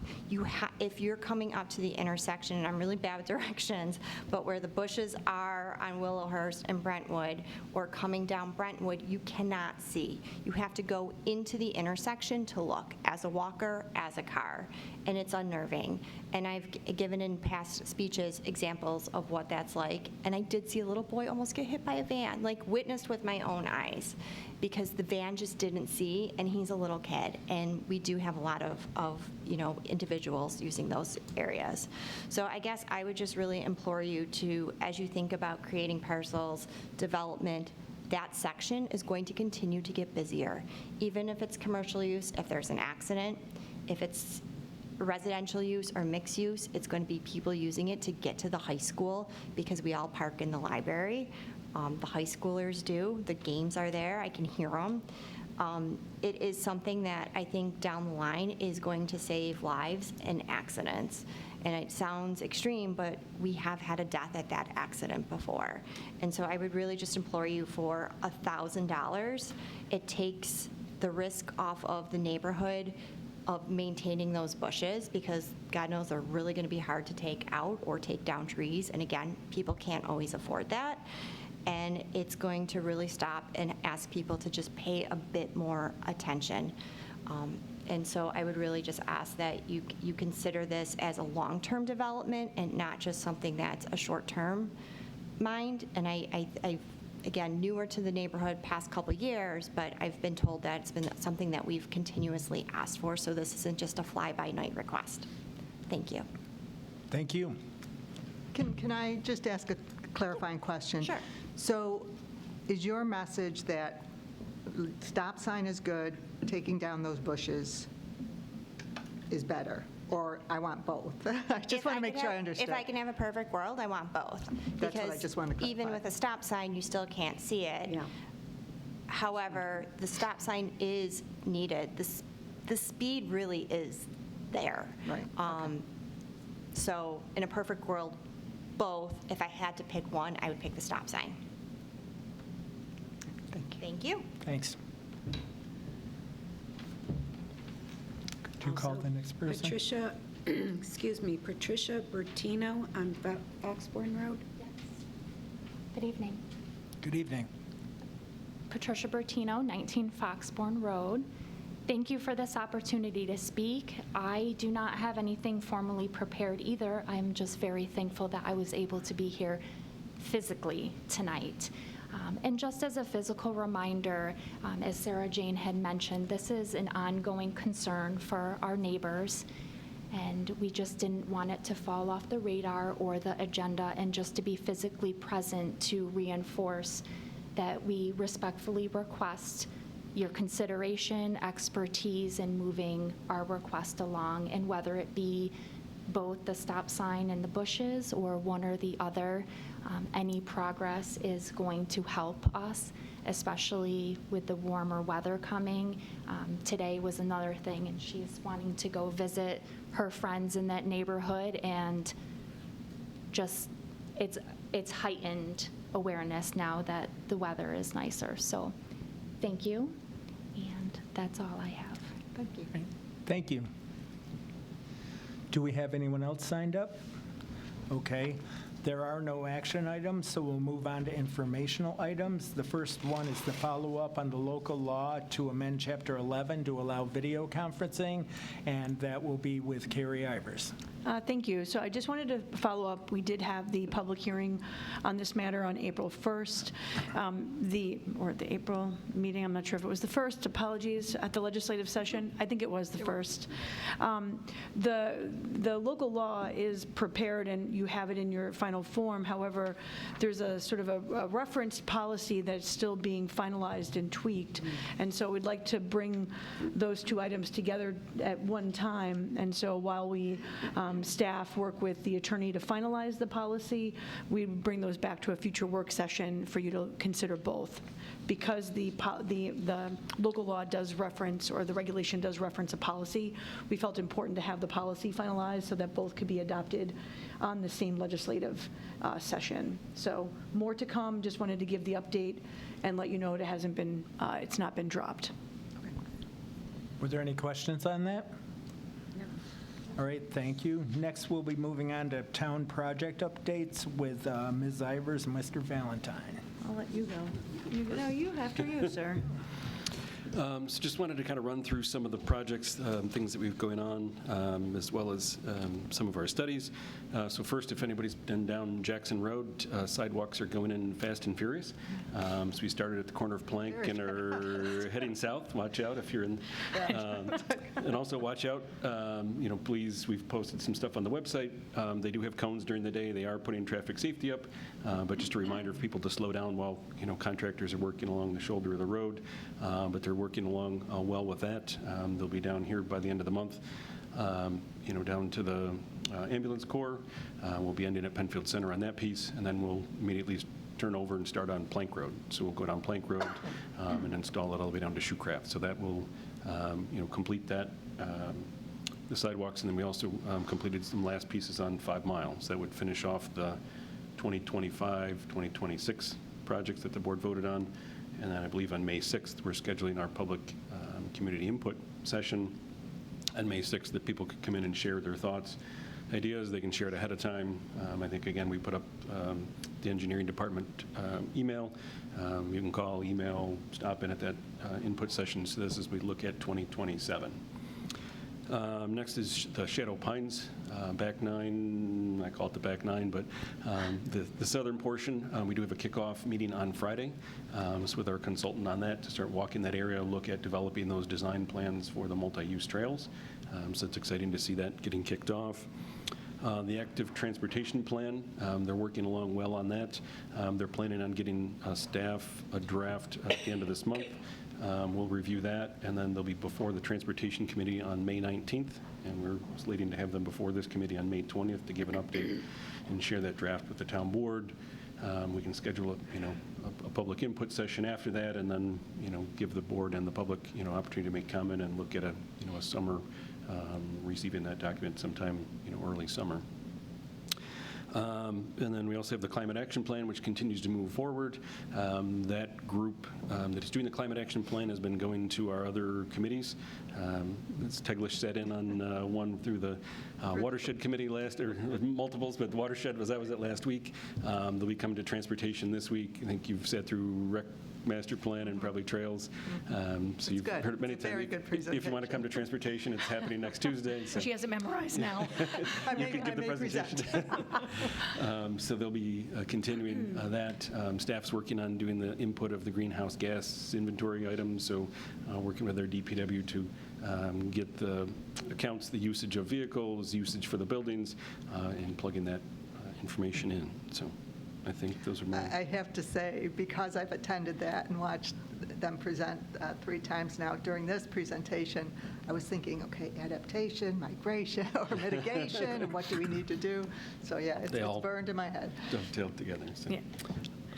If you're coming up to the intersection, and I'm really bad with directions, but where the bushes are on Willowhurst and Brentwood, or coming down Brentwood, you cannot see. You have to go into the intersection to look, as a walker, as a car, and it's unnerving. And I've given in past speeches examples of what that's like, and I did see a little boy almost get hit by a van, like witnessed with my own eyes, because the van just didn't see, and he's a little kid, and we do have a lot of individuals using those areas. So I guess I would just really implore you to, as you think about creating parcels, development, that section is going to continue to get busier. Even if it's commercial use, if there's an accident, if it's residential use or mixed use, it's going to be people using it to get to the high school, because we all park in the library. The high schoolers do. The games are there. I can hear them. It is something that I think down the line is going to save lives and accidents. And it sounds extreme, but we have had a death at that accident before. And so I would really just implore you for $1,000. It takes the risk off of the neighborhood of maintaining those bushes, because God knows they're really going to be hard to take out or take down trees. And again, people can't always afford that. And it's going to really stop and ask people to just pay a bit more attention. And so I would really just ask that you consider this as a long-term development and not just something that's a short-term mind. And I again, newer to the neighborhood past couple years, but I've been told that it's been something that we've continuously asked for, so this isn't just a fly-by-night request. Thank you. Thank you. Can I just ask a clarifying question? Sure. So is your message that stop sign is good, taking down those bushes is better? Or I want both? I just want to make sure I understand. If I can have a perfect world, I want both. That's what I just wanted to Because even clarify. with a stop sign, you still can't see it. Yeah. However, the stop sign is needed. The speed really is there. Right, okay. So in a perfect world, both. If I had to pick one, I would pick the stop sign. Thank you. Thank you. Thanks. Could you call the next person? Patricia, Patricia Bertino on Foxbourne Road. Good evening. Good evening. Patricia Bertino, 19 Foxbourne Road. Thank you for this opportunity to speak. I do not have anything formally prepared either. I'm just very thankful that I was able to be here physically tonight. And just as a physical reminder, as Sarah Jane had mentioned, this is an ongoing concern for our neighbors, and we just didn't want it to fall off the radar or the agenda, and just to be physically present to reinforce that we respectfully request your consideration, expertise in moving our request along, and whether it be both the stop sign and the bushes or one or the other, any progress is going to help us, especially with the warmer weather coming. Today was another thing, and she's wanting to go visit her friends in that neighborhood, and just it's heightened awareness now that the weather is nicer. So thank you, and that's all I have. Thank you. Thank you. Do we have anyone else signed up? Okay. There are no action items, so we'll move on to informational items. The first one is the follow-up on the local law to amend Chapter 11 to allow video conferencing, and that will be with Carrie Ivers. Thank you. So I just wanted to follow up. We did have the public hearing on this matter on April 1st. The April meeting, I'm not sure if it was the 1st, apologies, at the legislative session. I think it was the 1st. The local law is prepared and you have it in your final form. However, there's a sort of a referenced policy that's still being finalized and tweaked. And so we'd like to bring those two items together at one time. And so while we staff work with the attorney to finalize the policy, we bring those back to a future work session for you to consider both. Because the local law does reference, or the regulation does reference a policy, we felt important to have the policy finalized so that both could be adopted on the same legislative session. So more to come, just wanted to give the update and let you know it's not been dropped. Were there any questions on that? All right, thank you. Next, we'll be moving on to town project updates with Ms. Ivers and Mr. Valentine. I'll let you go. No, you, after you, sir. So just wanted to kind of run through some of the projects, things that we've going on, as well as some of our studies. So first, if anybody's been down Jackson Road, sidewalks are going in fast and furious. So we started at the corner of Plank and are heading south. Watch out if you're in. And also watch out, please, we've posted some stuff on the website. They do have cones during the day. They are putting traffic safety up. But just a reminder for people to slow down while, contractors are working along the shoulder of the road. But they're working along well with that. They'll be down here by the end of the month, down to the ambulance corps. We'll be ending at Penfield Center on that piece, and then we'll immediately turn over and start on Plank Road. So we'll go down Plank Road and install it all the way down to Shoecraft. So that will, complete that, the sidewalks, and then we also completed some last pieces on 5 miles. That would finish off the 2025, 2026 projects that the board voted on. And then I believe on May 6th, we're scheduling our public community input session on May 6th that people could come in and share their thoughts, ideas. They can share it ahead of time. I think, again, we put up the engineering department email. You can call, email, stop in at that input session. So this is we look at 2027. Next is the Shadow Pines, back 9, I call it the back 9, but the southern portion, we do have a kickoff meeting on Friday. It's with our consultant on that to start walking that area, look at developing those design plans for the multi-use trails. So it's exciting to see that getting kicked off. The active transportation plan, they're working along well on that. They're planning on getting staff a draft at the end of this month. We'll review that, and then they'll be before the Transportation Committee on May 19th, and we're slating to have them before this committee on May 20th to give an update and share that draft with the town board. We can schedule a public input session after that, and then give the board and the public opportunity to make comment and look at a summer receiving that document sometime early summer. And then we also have the Climate Action Plan, which continues to move forward. That group that is doing the Climate Action Plan has been going to our other committees. Teglash sat in on one through the Watershed Committee or multiples, but the Watershed was it last week. They'll be coming to Transportation this week. I think you've sat through Rec Master Plan and probably Trails. So you've heard it many times. Very good presentation. If you want to come to Transportation, it's happening next Tuesday. So She has it memorized now. you can give the presentation. So they'll be continuing that. Staff's working on doing the input of the greenhouse gas inventory items, so working with their DPW to get the accounts, the usage of vehicles, usage for the buildings, and plugging that information in. So I think those are my... I have to say, because I've attended that and watched them present 3 times now during this presentation, I was thinking, okay, adaptation, migration, or mitigation, and what do we need to do? So yeah, it's burned in my head. Dovetailed together. So. Yeah.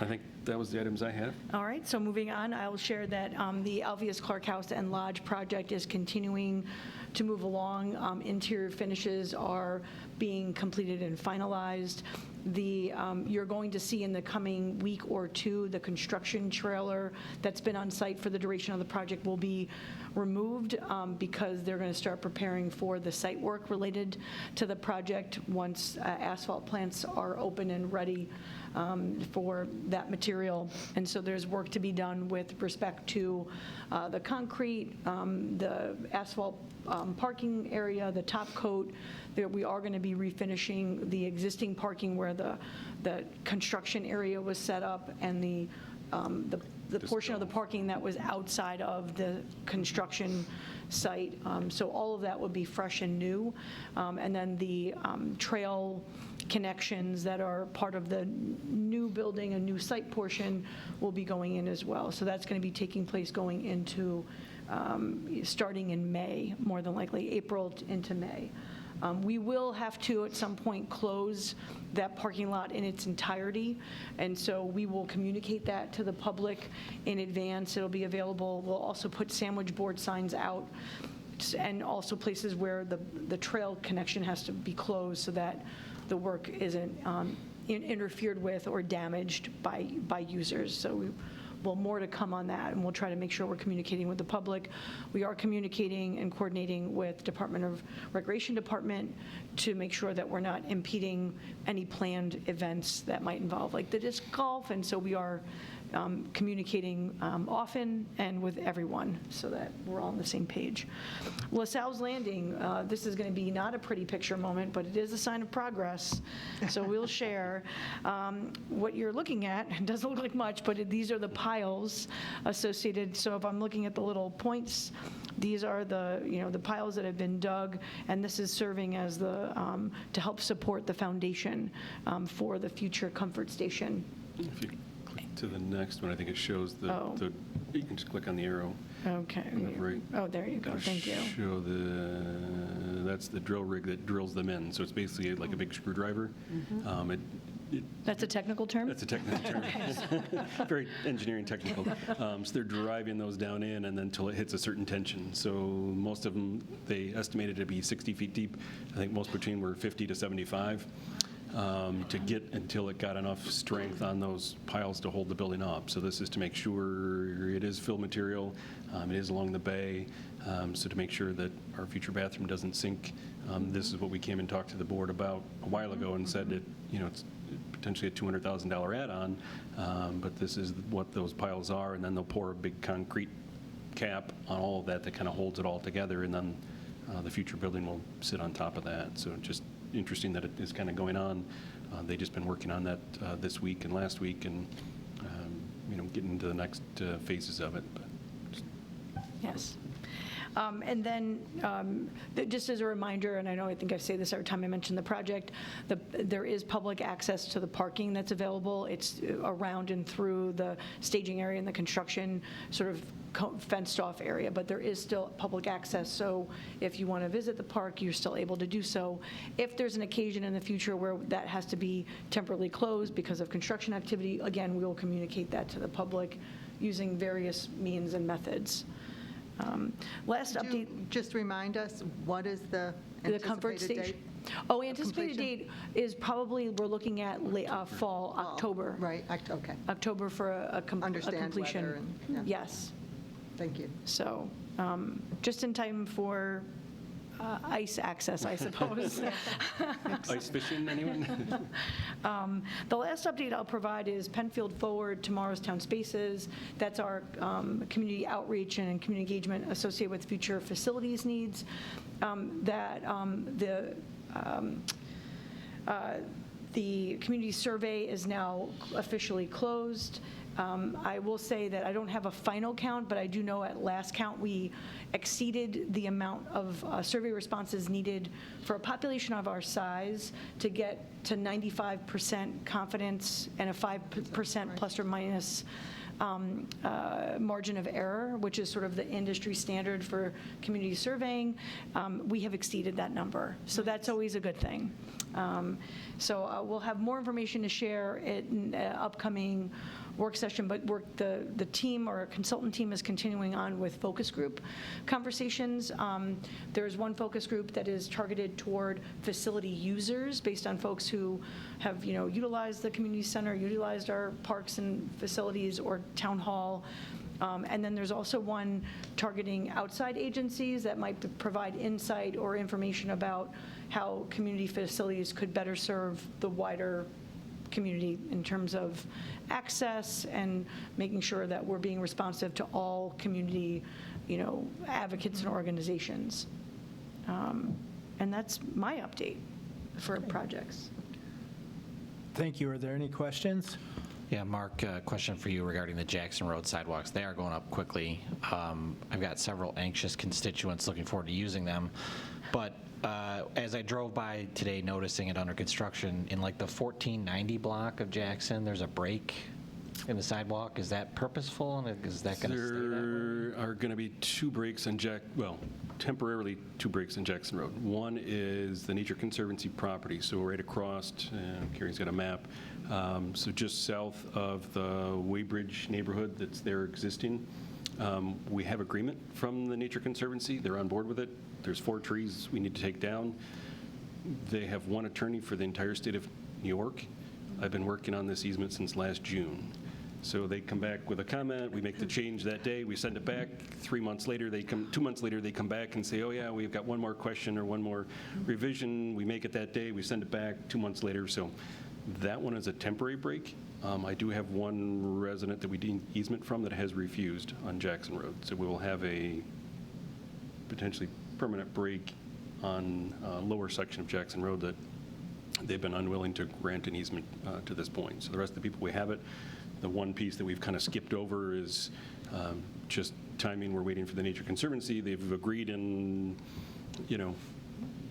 I think that was the items I have. All right, so moving on, I will share that the Alveus Clark House and Lodge project is continuing to move along. Interior finishes are being completed and finalized. You're going to see in the coming week or two, the construction trailer that's been on site for the duration of the project will be removed because they're going to start preparing for the site work related to the project once asphalt plants are open and ready for that material. And so there's work to be done with respect to the concrete, the asphalt parking area, the top coat. We are going to be refinishing the existing parking where the construction area was set up, and the portion of the parking that was outside of the construction site. So all of that would be fresh and new. And then the trail connections that are part of the new building, a new site portion, will be going in as well. So that's going to be taking place going into, starting in May, more than likely, April into May. We will have to, at some point, close that parking lot in its entirety, and so we will communicate that to the public in advance. It'll be available. We'll also put sandwich board signs out, and also places where the trail connection has to be closed so that the work isn't interfered with or damaged by users. So well, more to come on that, and we'll try to make sure we're communicating with the public. We are communicating and coordinating with Department of Recreation Department to make sure that we're not impeding any planned events that might involve like the disc golf, and so we are communicating often and with everyone so that we're all on the same page. LaSalle's Landing, this is going to be not a pretty picture moment, but it is a sign of progress, so we'll share. What you're looking at, it doesn't look like much, but these are the piles associated. So if I'm looking at the little points, these are the piles that have been dug, and this is serving as to help support the foundation for the future comfort station. If you click to the next one, I think it shows you can just click on the arrow. Okay. Right. Oh, there you go. Thank you. Show that's the drill rig that drills them in. So it's basically like a big screwdriver. That's a technical term? That's a technical term. Very engineering technical. So they're driving those down in and then until it hits a certain tension. So most of them, they estimated to be 60 feet deep. I think most between were 50 to 75. To get until it got enough strength on those piles to hold the building up. So this is to make sure it is fill material, it is along the bay, so to make sure that our future bathroom doesn't sink. This is what we came and talked to the board about a while ago and said that, it's potentially a $200,000 add-on, but this is what those piles are, and then they'll pour a big concrete cap on all of that kind of holds it all together, and then the future building will sit on top of that. So just interesting that it is kind of going on. They've just been working on that this week and last week, and getting into the next phases of it. Yes. And then, just as a reminder, and I think I say this every time I mention the project, there is public access to the parking that's available. It's around and through the staging area and the construction sort of fenced off area, but there is still public access. So if you want to visit the park, you're still able to do so. If there's an occasion in the future where that has to be temporarily closed because of construction activity, again, we will communicate that to the public using various means and methods. Last Could you update. just remind us, what is the comfort anticipated station. date? Oh, anticipated completion? date is probably, we're looking at fall, October. Right, okay. October for a Understand completion. weather and- yeah. Yes. Thank you. So just in time for ice access, I suppose. Ice fishing, anyone? The last update I'll provide is Penfield Forward, Tomorrow's Town Spaces. That's our community outreach and community engagement associated with future facilities needs. The community survey is now officially closed. I will say that I don't have a final count, but I do know at last count we exceeded the amount of survey responses needed for a population of our size to get to 95% confidence and a 5% plus or minus margin of error, which is sort of the industry standard for community surveying. We have exceeded that number, so that's always a good thing. So we'll have more information to share at an upcoming work session, but the team or consultant team is continuing on with focus group conversations. There's one focus group that is targeted toward facility users based on folks who have, utilized the community center, utilized our parks and facilities or town hall. And then there's also one targeting outside agencies that might provide insight or information about how community facilities could better serve the wider community in terms of access and making sure that we're being responsive to all community, advocates and organizations. And that's my update for projects. Thank you. Are there any questions? Yeah, Mark, a question for you regarding the Jackson Road sidewalks. They are going up quickly. I've got several anxious constituents looking forward to using them. But as I drove by today noticing it under construction, in like the 1490 block of Jackson, there's a break in the sidewalk. Is that purposeful, and is that going to stay that way? There are going to be two breaks on temporarily two breaks in Jackson Road. One is the Nature Conservancy property, so right across, Carrie's got a map, so just south of the Weybridge neighborhood that's there existing. We have agreement from the Nature Conservancy. They're on board with it. There's 4 trees we need to take down. They have one attorney for the entire state of New York. I've been working on this easement since last June. So they come back with a comment, we make the change that day, we send it back. 2 months later, they come back and say, oh yeah, we've got one more question or one more revision. We make it that day, we send it back 2 months later. So that one is a temporary break. I do have one resident that we need easement from that has refused on Jackson Road. So we will have a potentially permanent break on a lower section of Jackson Road that they've been unwilling to grant an easement to this point. So the rest of the people, we have it. The one piece that we've kind of skipped over is just timing. We're waiting for the Nature Conservancy. They've agreed and,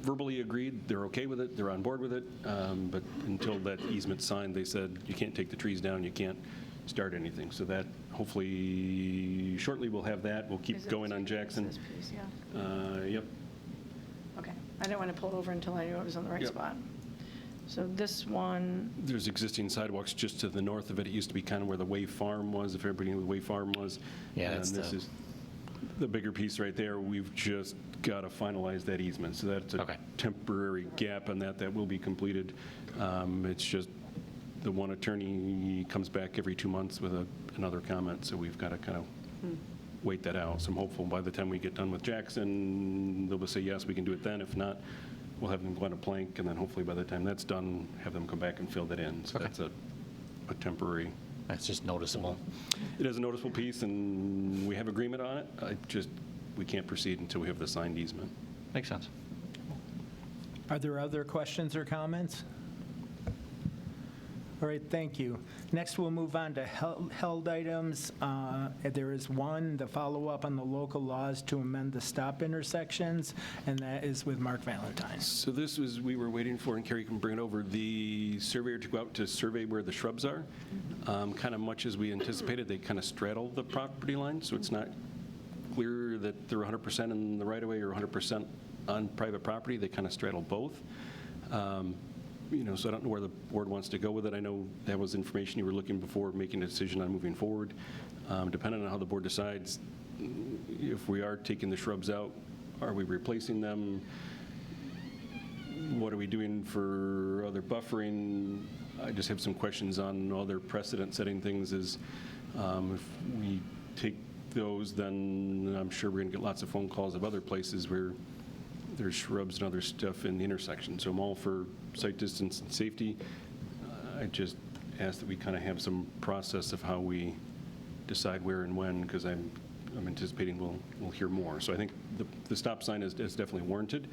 verbally agreed. They're okay with it. They're on board with it. But until that easement's signed, they said you can't take the trees down. You can't start anything. So that hopefully shortly we'll have that. We'll keep going on Jackson. This piece, yeah. Yep. Okay. I didn't want to pull it over until I knew I was on the right Yep. spot. So this one, There's existing sidewalks just to the north of it. It used to be kind of where the Way Farm was, if everybody knew where the Way Farm was. Yeah, And that's this is the bigger piece right there. We've just got to finalize that easement. So that's a Okay. temporary gap on that will be completed. It's just the one attorney comes back every 2 months with another comment, so we've got to kind of wait that out. So I'm hopeful by the time we get done with Jackson, they'll say, yes, we can do it then. If not, we'll have them go on a plank, and then hopefully by the time that's done, have them come back and fill that in. So Okay. that's a temporary. That's just noticeable. It is a noticeable piece, and we have agreement on it. We can't proceed until we have the signed easement. Makes sense. Are there other questions or comments? All right, thank you. Next, we'll move on to held items. There is one, the follow-up on the local laws to amend the stop intersections, and that is with Mark Valentine. So this was, we were waiting for, and Carrie can bring it over, the surveyor to go out to survey where the shrubs are. Kind of much as we anticipated, they kind of straddle the property line, so it's not clear that they're 100% in the right-of-way or 100% on private property. They kind of straddle both. So I don't know where the board wants to go with it. I know that was information you were looking before making a decision on moving forward. Depending on how the board decides, if we are taking the shrubs out, are we replacing them? What are we doing for other buffering? I just have some questions on other precedent-setting things. If we take those, then I'm sure we're going to get lots of phone calls of other places where there's shrubs and other stuff in the intersection. So I'm all for sight distance and safety. I just ask that we kind of have some process of how we decide where and when, because I'm anticipating we'll hear more. So I think the stop sign is definitely warranted.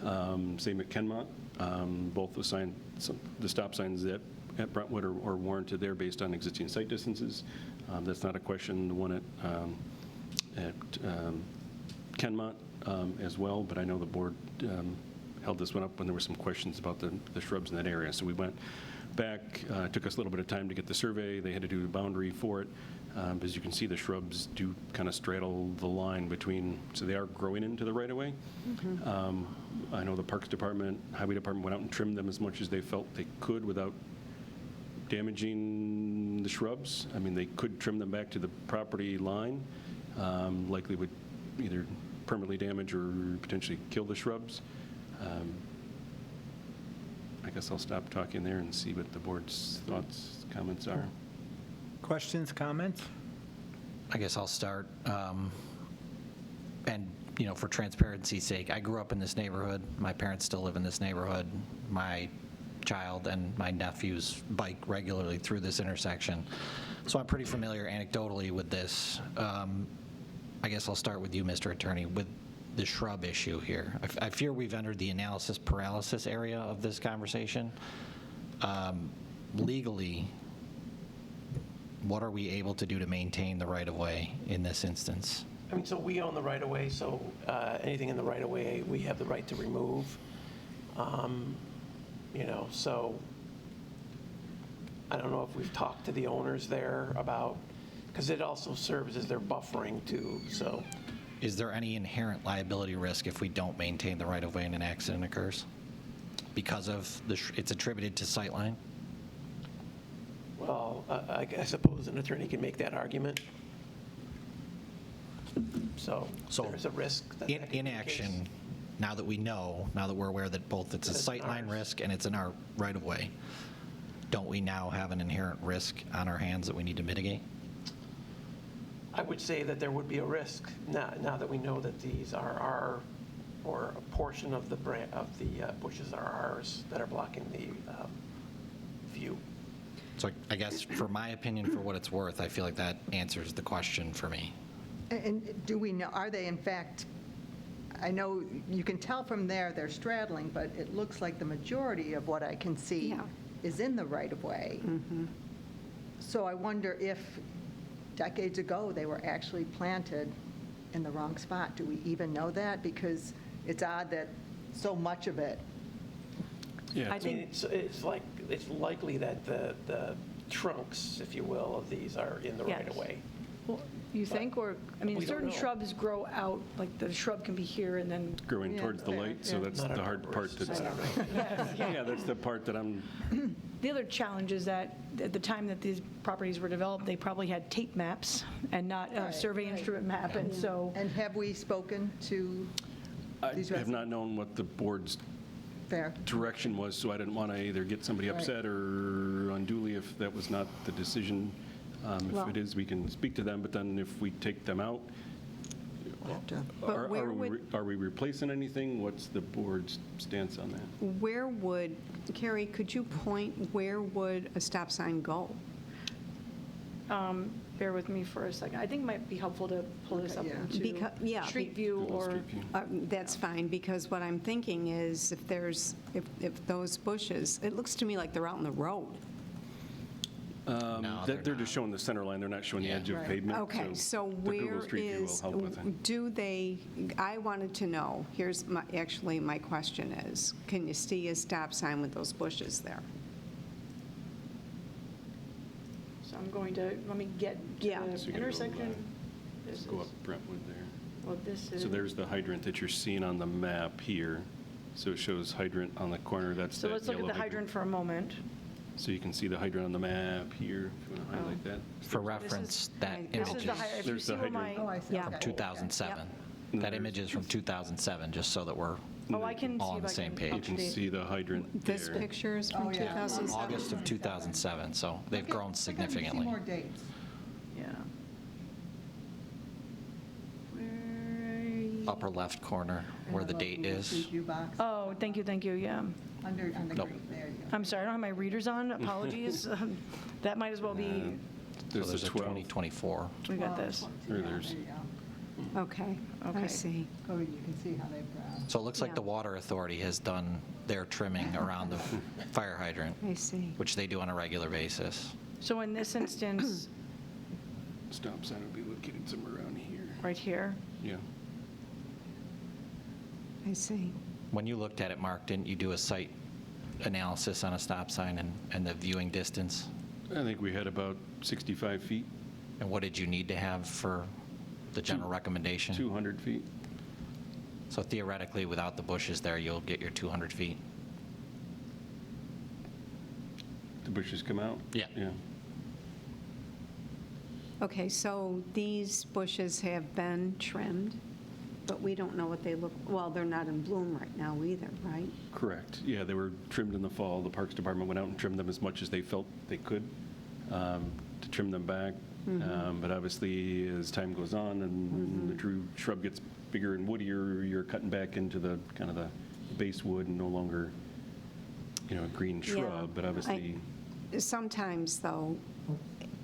Same at Kenmont. Both the stop signs at Brentwood are warranted there based on existing sight distances. That's not a question. The one at Kenmont as well, but I know the board held this one up when there were some questions about the shrubs in that area. So we went back, took us a little bit of time to get the survey. They had to do a boundary for it. As you can see, the shrubs do kind of straddle the line between, so they are growing into the right-of-way. I know the Parks Department, Highway Department went out and trimmed them as much as they felt they could without damaging the shrubs. I mean, they could trim them back to the property line, likely would either permanently damage or potentially kill the shrubs. I guess I'll stop talking there and see what the board's thoughts, comments are. Questions, comments? I guess I'll start. And, you know, for transparency's sake, I grew up in this neighborhood. My parents still live in this neighborhood. My child and my nephews bike regularly through this intersection. So I'm pretty familiar anecdotally with this. I guess I'll start with you, Mr. Attorney, with the shrub issue here. I fear we've entered the analysis paralysis area of this conversation. Legally, what are we able to do to maintain the right-of-way in this instance? I mean, so we own the right-of-way, so anything in the right-of-way, we have the right to remove. You know, so I don't know if we've talked to the owners there about, because it also serves as their buffering too, so. Is there any inherent liability risk if we don't maintain the right-of-way and an accident occurs? Because of it's attributed to sightline? Well, I suppose an attorney can make that argument. So there's a risk that that could be the case. Inaction, now that we know, now that we're aware that both it's a sightline risk and it's in our right-of-way, don't we now have an inherent risk on our hands that we need to mitigate? I would say that there would be a risk now that we know that these are our, or a portion of the bushes are ours that are blocking the view. So I guess for my opinion, for what it's worth, I feel like that answers the question for me. And do we know, are they in fact, I know you can tell from there they're straddling, but it looks like the majority of what I can see Yeah. is in the right-of-way. So I wonder if decades ago they were actually planted in the wrong spot. Do we even know that? Because it's odd that so much of it. Yeah, I mean, it's likely that the trunks, if you will, of these are in the Yes. right-of-way. Well, you think, or, I mean, We don't certain know. shrubs grow out, like the shrub can be here and then, growing Yeah, towards the fair, light, so yeah. that's Not the our hard part. arborist. That's, yeah, that's the part that I'm, the other challenge is that at the time that these properties were developed, they probably had tape maps and not a Right, survey right. instrument map, and so, And have we spoken to I these have residents? not known what the board's Fair. direction was, so I didn't want to either get somebody Right. upset or unduly if that was not the decision. Well- If it is, we can speak to them, but then if we take them out, But where are we replacing anything? What's the board's stance on that? Where would, Carrie, could you point, where would a stop sign go? bear with me for a second. I think it might be helpful to pull this up Okay, yeah. into Yeah, Street View Google or, Street View. That's fine, because what I'm thinking is if those bushes, it looks to me like they're out in the road. No, They're just showing the center line, they're not showing the Yeah. edge of Right. pavement. Okay, so the Google where Street View will is, help with it. do they, I wanted to know, here's actually my question is, can you see a stop sign with those bushes there? so I'm going to, let me get to Yeah. So the you gotta go, intersection. This Go is- up Brentwood there. Well, this is. So there's the hydrant that you're seeing on the map here. So it shows hydrant on the corner, that's So that let's look at yellow the hydrant for a moment. So you can see the hydrant on the map here, if you want to highlight that. For reference, that This image This is is the hydrant. If you There's see the where my, hydrant. Oh, I see. Yeah. Okay. 2007. Yep. That image is from 2007, just so that we're oh, I can see all on if the I same can page. You can update. see the hydrant there. This picture is from Oh, yeah. 2007? August of 2007, so they've grown I significantly. see more dates. Yeah. Where? Upper left corner, where the date is. Review box, Oh, thank you, yeah. on the Nope. green, there you go. I'm sorry, I don't have my readers on, apologies. That might as well be, So There's there's the a 12. 2024. we got this. Or there's- There you go. Okay, I Okay. see. Oh, you can see how they've grown. So it looks like Yeah. the Water Authority has done their trimming around the fire hydrant, I see. which they do on a regular basis. So in this instance, Stop sign would be located somewhere around here. right here, Yeah. I see. When you looked at it, Mark, didn't you do a site analysis on a stop sign and the viewing distance? I think we had about 65 feet. And what did you need to have for the general recommendation? 200 feet. So theoretically, without the bushes there, you'll get your 200 feet? The bushes come out? Yeah. Yeah. Okay, so these bushes have been trimmed, but we don't know what they look, well, they're not in bloom right now either, right? Correct. Yeah, they were trimmed in the fall. The Parks Department went out and trimmed them as much as they felt they could to trim them back. But obviously, as time goes on and the true shrub gets bigger and woodier, you're cutting back into the kind of the base wood and no longer, a green shrub. But obviously, Sometimes, though,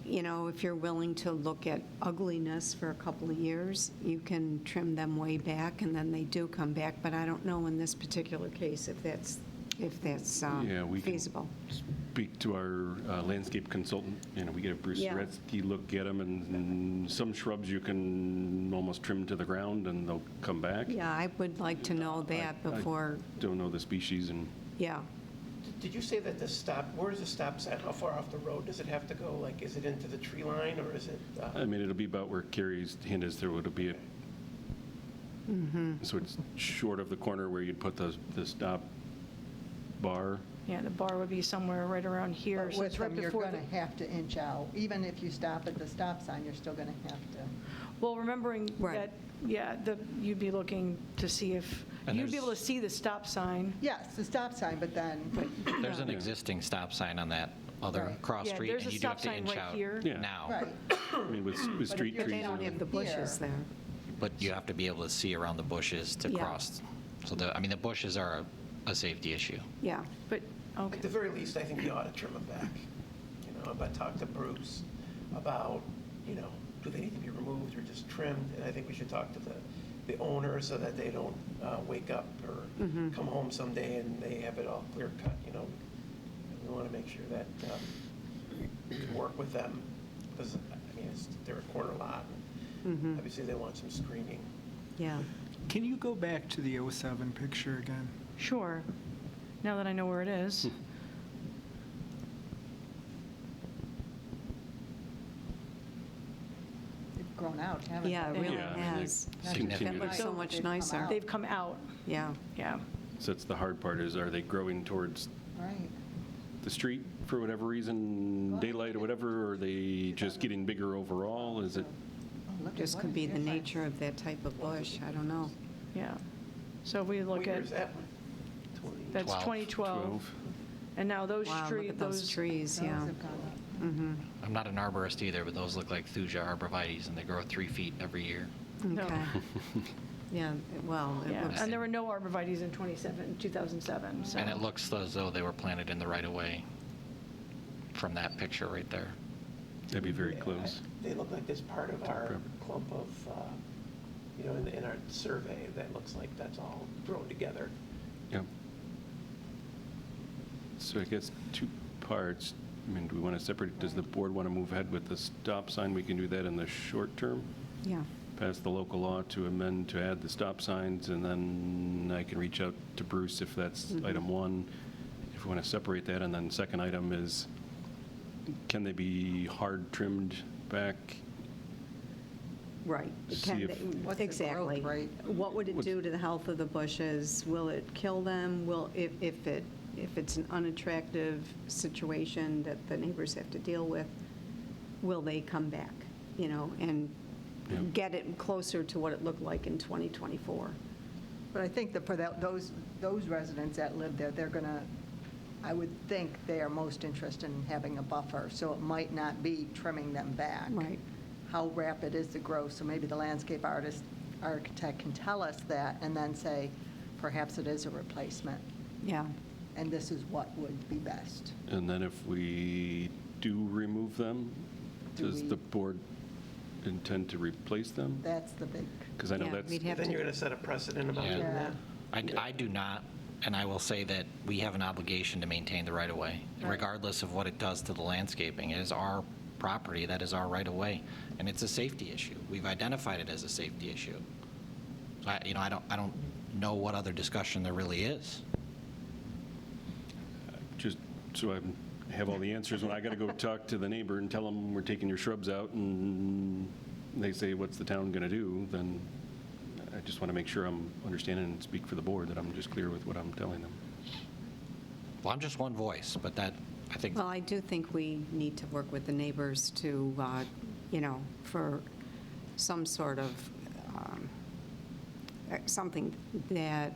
if you're willing to look at ugliness for a couple of years, you can trim them way back, and then they do come back. But I don't know in this particular case if that's yeah, we can feasible. speak to our landscape consultant. We get a Bruce Yeah. Zaretsky look at them, and some shrubs you can almost trim to the ground and they'll come back. Yeah, I would like to know that I before, don't know the species, and yeah. Did you say that where is the stop sign? How far off the road does it have to go? Like, is it into the tree line, or is it? I mean, it'll be about where Carrie's hint is. There would be so it's short of the corner where you'd put the stop bar. Yeah, the bar would be somewhere right around here. But So with it's right them, you're before going the- to have to inch out. Even if you stop at the stop sign, you're still going to have to. Well, remembering Right. that, yeah, you'd be looking to see if, And you'd be able to there's- see the stop sign. Yes, the stop sign, but then, There's an existing stop sign on that other Right. cross Yeah, street, there's and a you do have stop to sign inch right out here. Yeah. now. right. I mean, with street you're trees. They don't and- have the bushes Here. there. But you have to be able to see around the bushes to Yeah. cross. So the bushes are a safety issue. Yeah. But, okay. At the very least, I think you ought to trim them back. If I talk to Bruce about, do they need to be removed or just trimmed? And I think we should talk to the owner so that they don't wake up or come home someday and they have it all clear cut, We want to make sure that we can work with them because, they're a corner lot. And obviously, they want some screening. Yeah. Can you go back to the '07 picture again? Sure, now that I know where it is. They've grown out, haven't Yeah, it they? really Yeah, I mean, has. That's Significant. That looks so They've much come nicer. out. They've come out, Yeah. yeah. So that's the hard part is, are they growing towards Right. the street for whatever reason, daylight or whatever, or are they just getting bigger overall? Is it? Oh, look at Just what could a be the difference. nature of that type of bush. I don't know. Yeah. So if we look What year at, is that one? that's 12. 2012. And now those Wow, look at those trees, Those yeah. have gone up. I'm not an arborist either, but those look like Thuja arborvitaes, and they grow 3 feet every year. No. Okay. Yeah, well, it Yeah, looks, and there were no arborvitaes in 2007, so. And it looks as though they were planted in the right-of-way from that picture right there. That'd be very close. They look like this part of our clump of, in our survey, that looks like that's all grown together. Yep. So I guess 2 parts. I mean, do we want to separate, does the board want to move ahead with the stop sign? We can do that in the short term. yeah. Pass the local law to amend to add the stop signs, and then I can reach out to Bruce if that's item 1, if we want to separate that. And then second item is, can they be hard trimmed back? Right. See Can if- they- What's the Exactly. growth rate? What would it What's- do to the health of the bushes? Will it kill them? If it's an unattractive situation that the neighbors have to deal with, will they come back, and Yep. get it closer to what it looked like in 2024? But I think that for those residents that live there, they're going to, I would think they are most interested in having a buffer, so it might not be trimming them back. Right. How rapid is the growth? So maybe the landscape architect can tell us that and then say, perhaps it is a replacement, Yeah. and this is what would be best. And then if we do remove them, Do does we- the board intend to replace them? That's the big, Because I know Yeah, that's, we'd have Then to- you're going to set a precedent about Yeah. doing that. I do not, and I will say that we have an obligation to maintain the right-of-way, Right. regardless of what it does to the landscaping. It is our property, that is our right-of-way, and it's a safety issue. We've identified it as a safety issue. So I don't know what other discussion there really is. just so I'm have all the answers when I got to go talk to the neighbor and tell them we're taking your shrubs out, and they say, what's the town going to do, then I just want to make sure I'm understanding and speak for the board, that I'm just clear with what I'm telling them. Well, I'm just one voice, but that, I think, Well, I do think we need to work with the neighbors to, for some sort of, something that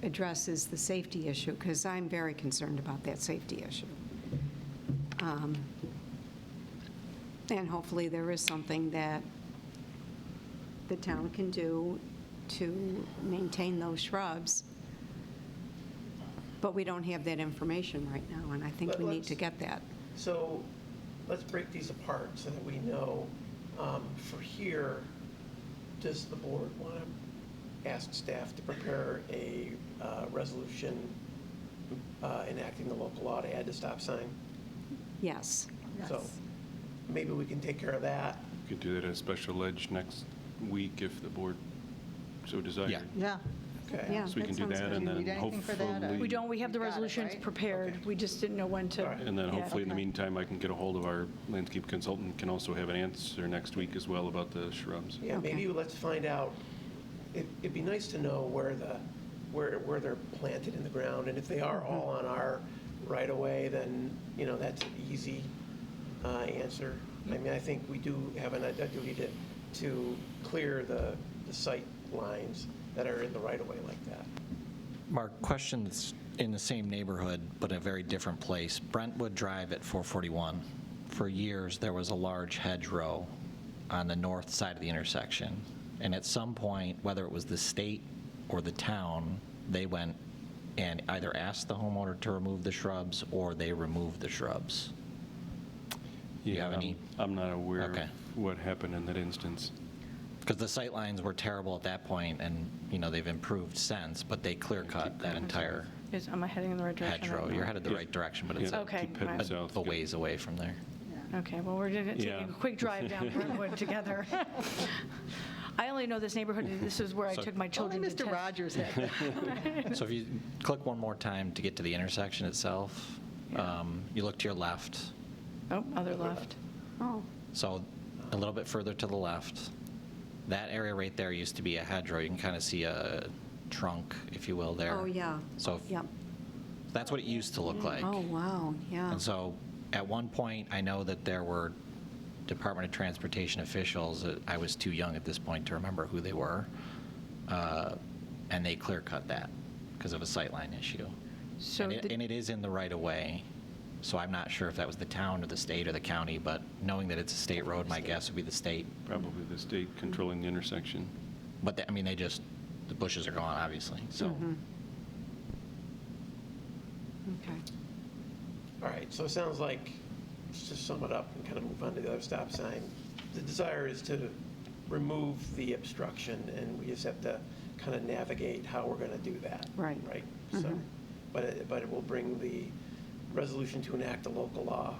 addresses the safety issue, because I'm very concerned about that safety issue. And hopefully there is something that the town can do to maintain those shrubs. But we don't have that information right now, and I think we need to get that. So let's break these apart so that we know, for here, does the board want to ask staff to prepare a resolution enacting the local law to add the stop sign? Yes. So maybe we can take care of that. We could do that as special ledge next week if the board so desired. Yeah. Yeah. Okay. Yeah. So we can do sounds that, good. and Do you then need anything for that, or- hopefully... We don't, we have the You got it, resolutions right? prepared. Okay. We just didn't know when to. All right. And then Yeah. hopefully, in the Okay. meantime, I can get a hold of our landscape consultant, can also have an answer next week as well about the shrubs. Yeah, maybe Okay. let's find out, it'd be nice to know where they're planted in the ground, and if they are all on our right-of-way, then, that's an easy answer. I mean, I think we do have a duty to clear the sight lines that are in the right-of-way like that. Mark, questions in the same neighborhood, but in a very different place. Brentwood Drive at 441. For years, there was a large hedgerow on the north side of the intersection. And at some point, whether it was the state or the town, they went and either asked the homeowner to remove the shrubs or they removed the shrubs. You have any? I'm not aware Okay. of what happened in that instance. Because the sight lines were terrible at that point, and, they've improved since, but they clear-cut that entire Am I heading in the right direction? hedgerow. You're headed the Yeah. right direction, but it's Yeah, Okay, keep heading right. south. a ways away from there. Okay, well, we're taking Yeah. a quick drive down Brentwood together. I only know this neighborhood, this is where I So- took my Only children to Mr. test. Rogers had that. So if you click one more time to get to the intersection itself, you look to your left. Oh, other left. Oh, So a little bit further to the left, that area right there used to be a hedgerow. You can kind of see a trunk, if you will, there. oh, yeah. So Yep. that's what it used to look like. Oh, wow, yeah. And so at one point, I know that there were Department of Transportation officials, I was too young at this point to remember who they were, and they clear-cut that because of a sightline issue. So And it is in the right-of-way, so I'm not sure if that was the town or the state or the county, but knowing that it's a state road, my guess would be the state. Probably the state controlling the intersection. But, the bushes are gone, obviously, so. Okay. All right, so it sounds like, let's just sum it up and kind of move on to the other stop sign. The desire is to remove the obstruction, and we just have to kind of navigate how we're going to do that. Right. Right? So, but it will bring the resolution to enact a local law.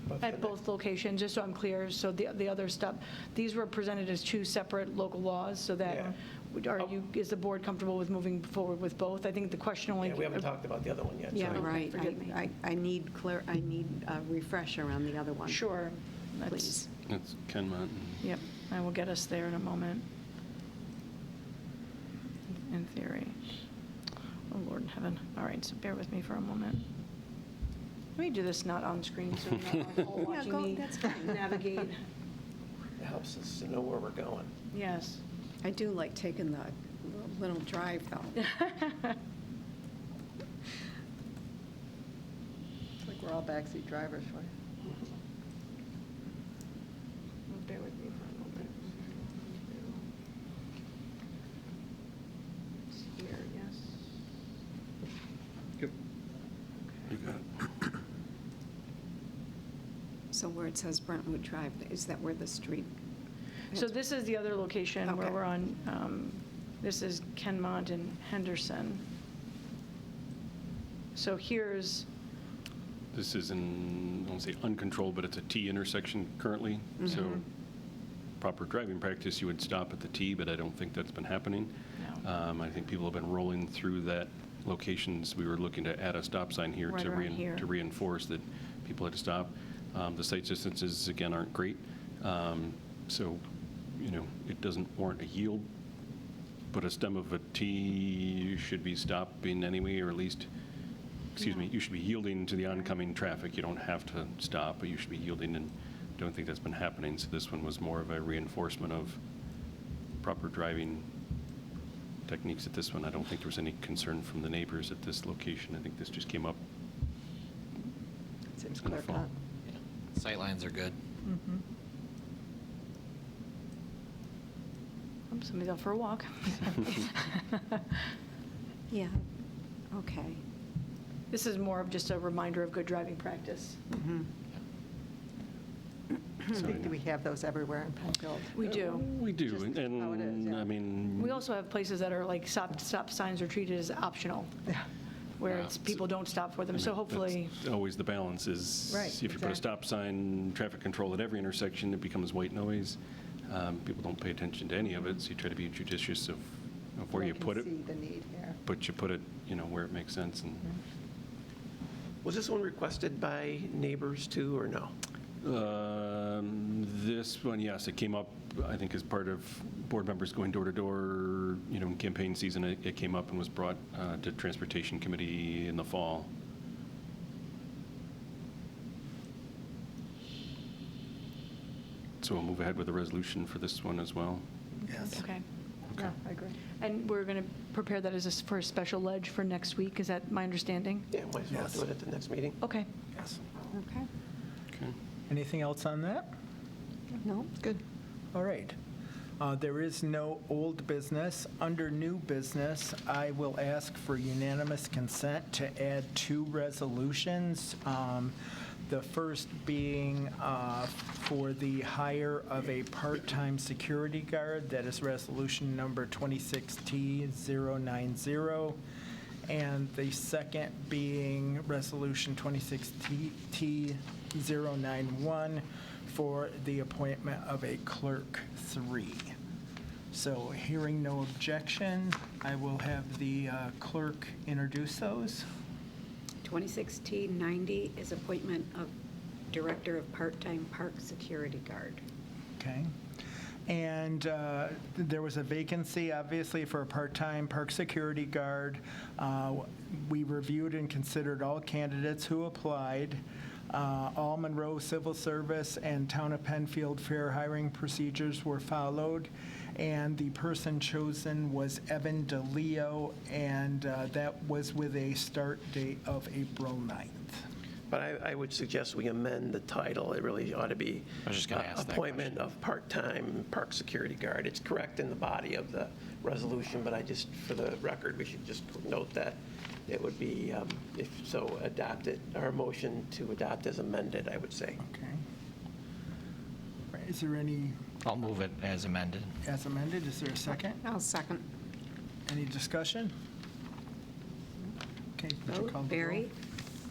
But for At both locations, just so I'm clear, so the other stuff, these were presented as two separate local laws, so that, is the board comfortable with moving forward with both? I think the question only. Yeah, we haven't talked about the other one yet. so- Yeah, Okay, right. forgive me. I need a refresher on the other one. Sure. That's- Please. That's Kenmont. Yep, I will get us there in a moment. In theory. Oh, Lord in heaven. All right, so bear with me for a moment. Let me do this not on screen, so you're not all Yeah, watching go, me that's fine. navigate. It helps us to know where we're going. Yes. I do like taking the little drive, though. It's like we're all backseat drivers for you. Bear with me for a moment. It's here, yes. Yep. You got it. So where it says Brentwood Drive, is that where the street? So this is the other location where Okay. we're on, this is Kenmont and Henderson. So here's, This is I won't say uncontrolled, but it's a T intersection currently. So proper driving practice, you would stop at the T, but I don't think that's been happening. No. I think people have been rolling through that locations, we were looking to add a stop sign here Right to around here. to reinforce that people had to stop. The sight distances, again, aren't great. So, it doesn't warrant a yield, but a stem of a T should be stopping anyway, or at least, you should be yielding to the oncoming traffic. You don't have to stop, but you should be yielding, and don't think that's been happening. So this one was more of a reinforcement of proper driving techniques at this one. I don't think there was any concern from the neighbors at this location. I think this just came up Seems in the clear fall. cut. Sightlines are good. Somebody's out for a walk. Yeah, okay. This is more of just a reminder of good driving practice. I think that we have those everywhere in Penfield. We do. We do, Just how it is, and yeah. I mean. We also have places that are like stop signs are treated as optional, Yeah. where Yeah. it's people don't stop for them. I mean, So hopefully, that's always the balance is, Right, if you put a exactly. stop sign, traffic control at every intersection, it becomes white noise. People don't pay attention to any of it, so you try to be judicious of where I you can put it, see the need here. but you put it, where it makes sense. And Was this one requested by neighbors too, or no? This one, yes, it came up, I think, as part of board members going door to door, in campaign season. It came up and was brought to Transportation Committee in the fall. So we'll move ahead with the resolution for this one as well. Yes. okay. Yeah, I agree. And we're going to prepare that for a special ledge for next week. Is that my understanding? Yeah, might as well Yes. do it at the next meeting. Okay. Yes. Okay. Okay. Anything else on that? No? Good. All right. There is no old business. Under new business, I will ask for unanimous consent to add 2 resolutions. The first being for the hire of a part-time security guard. That is resolution number 26T090. And the second being resolution 26T091 for the appointment of a clerk 3. So hearing no objection, I will have the clerk introduce those. 26T90 is appointment of Director of Part-Time Park Security Guard. Okay. And there was a vacancy, obviously, for a part-time park security guard. We reviewed and considered all candidates who applied. All Monroe Civil Service and Town of Penfield fair hiring procedures were followed, and the person chosen was Evan DeLeo, and that was with a start date of April 9th. But I would suggest we amend the title. It really ought to be I was just gonna ask that appointment of part-time park security guard. It's correct in the body of the resolution, but for the record, we should just note that it would be, if so, adopted, or a motion to adopt as amended, I would say. Okay. Right, is there any, I'll move it as amended. as amended, is there a second? I'll second. Any discussion? Okay, would you call Vote, the roll? Barry,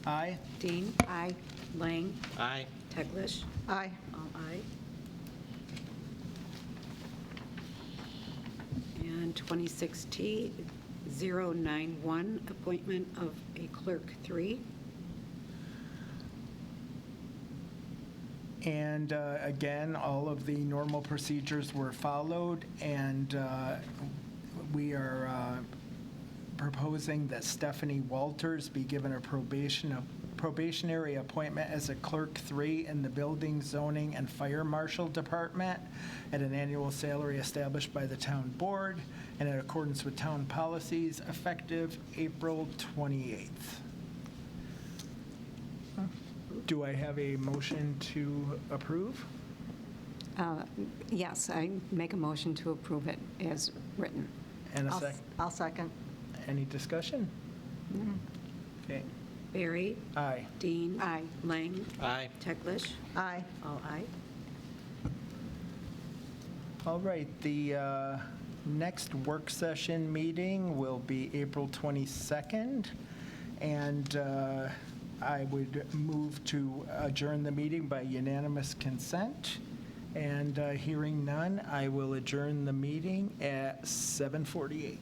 Aye. Dean, Aye. Lang, Aye. Teglash, Aye. all aye. And 26T091, appointment of a clerk 3. And again, all of the normal procedures were followed, and we are proposing that Stephanie Walters be given a probationary appointment as a clerk 3 in the Building, Zoning, and Fire Marshal Department at an annual salary established by the town board and in accordance with town policies, effective April 28th. Do I have a motion to approve? Yes, I make a motion to approve it as written. And a sec, I'll second. any discussion? Okay, Barry, aye. Dean. Aye. Lang, Aye. Teglash, Aye. all aye. All right, the next work session meeting will be April 22nd, and I would move to adjourn the meeting by unanimous consent. And hearing none, I will adjourn the meeting at 7:48.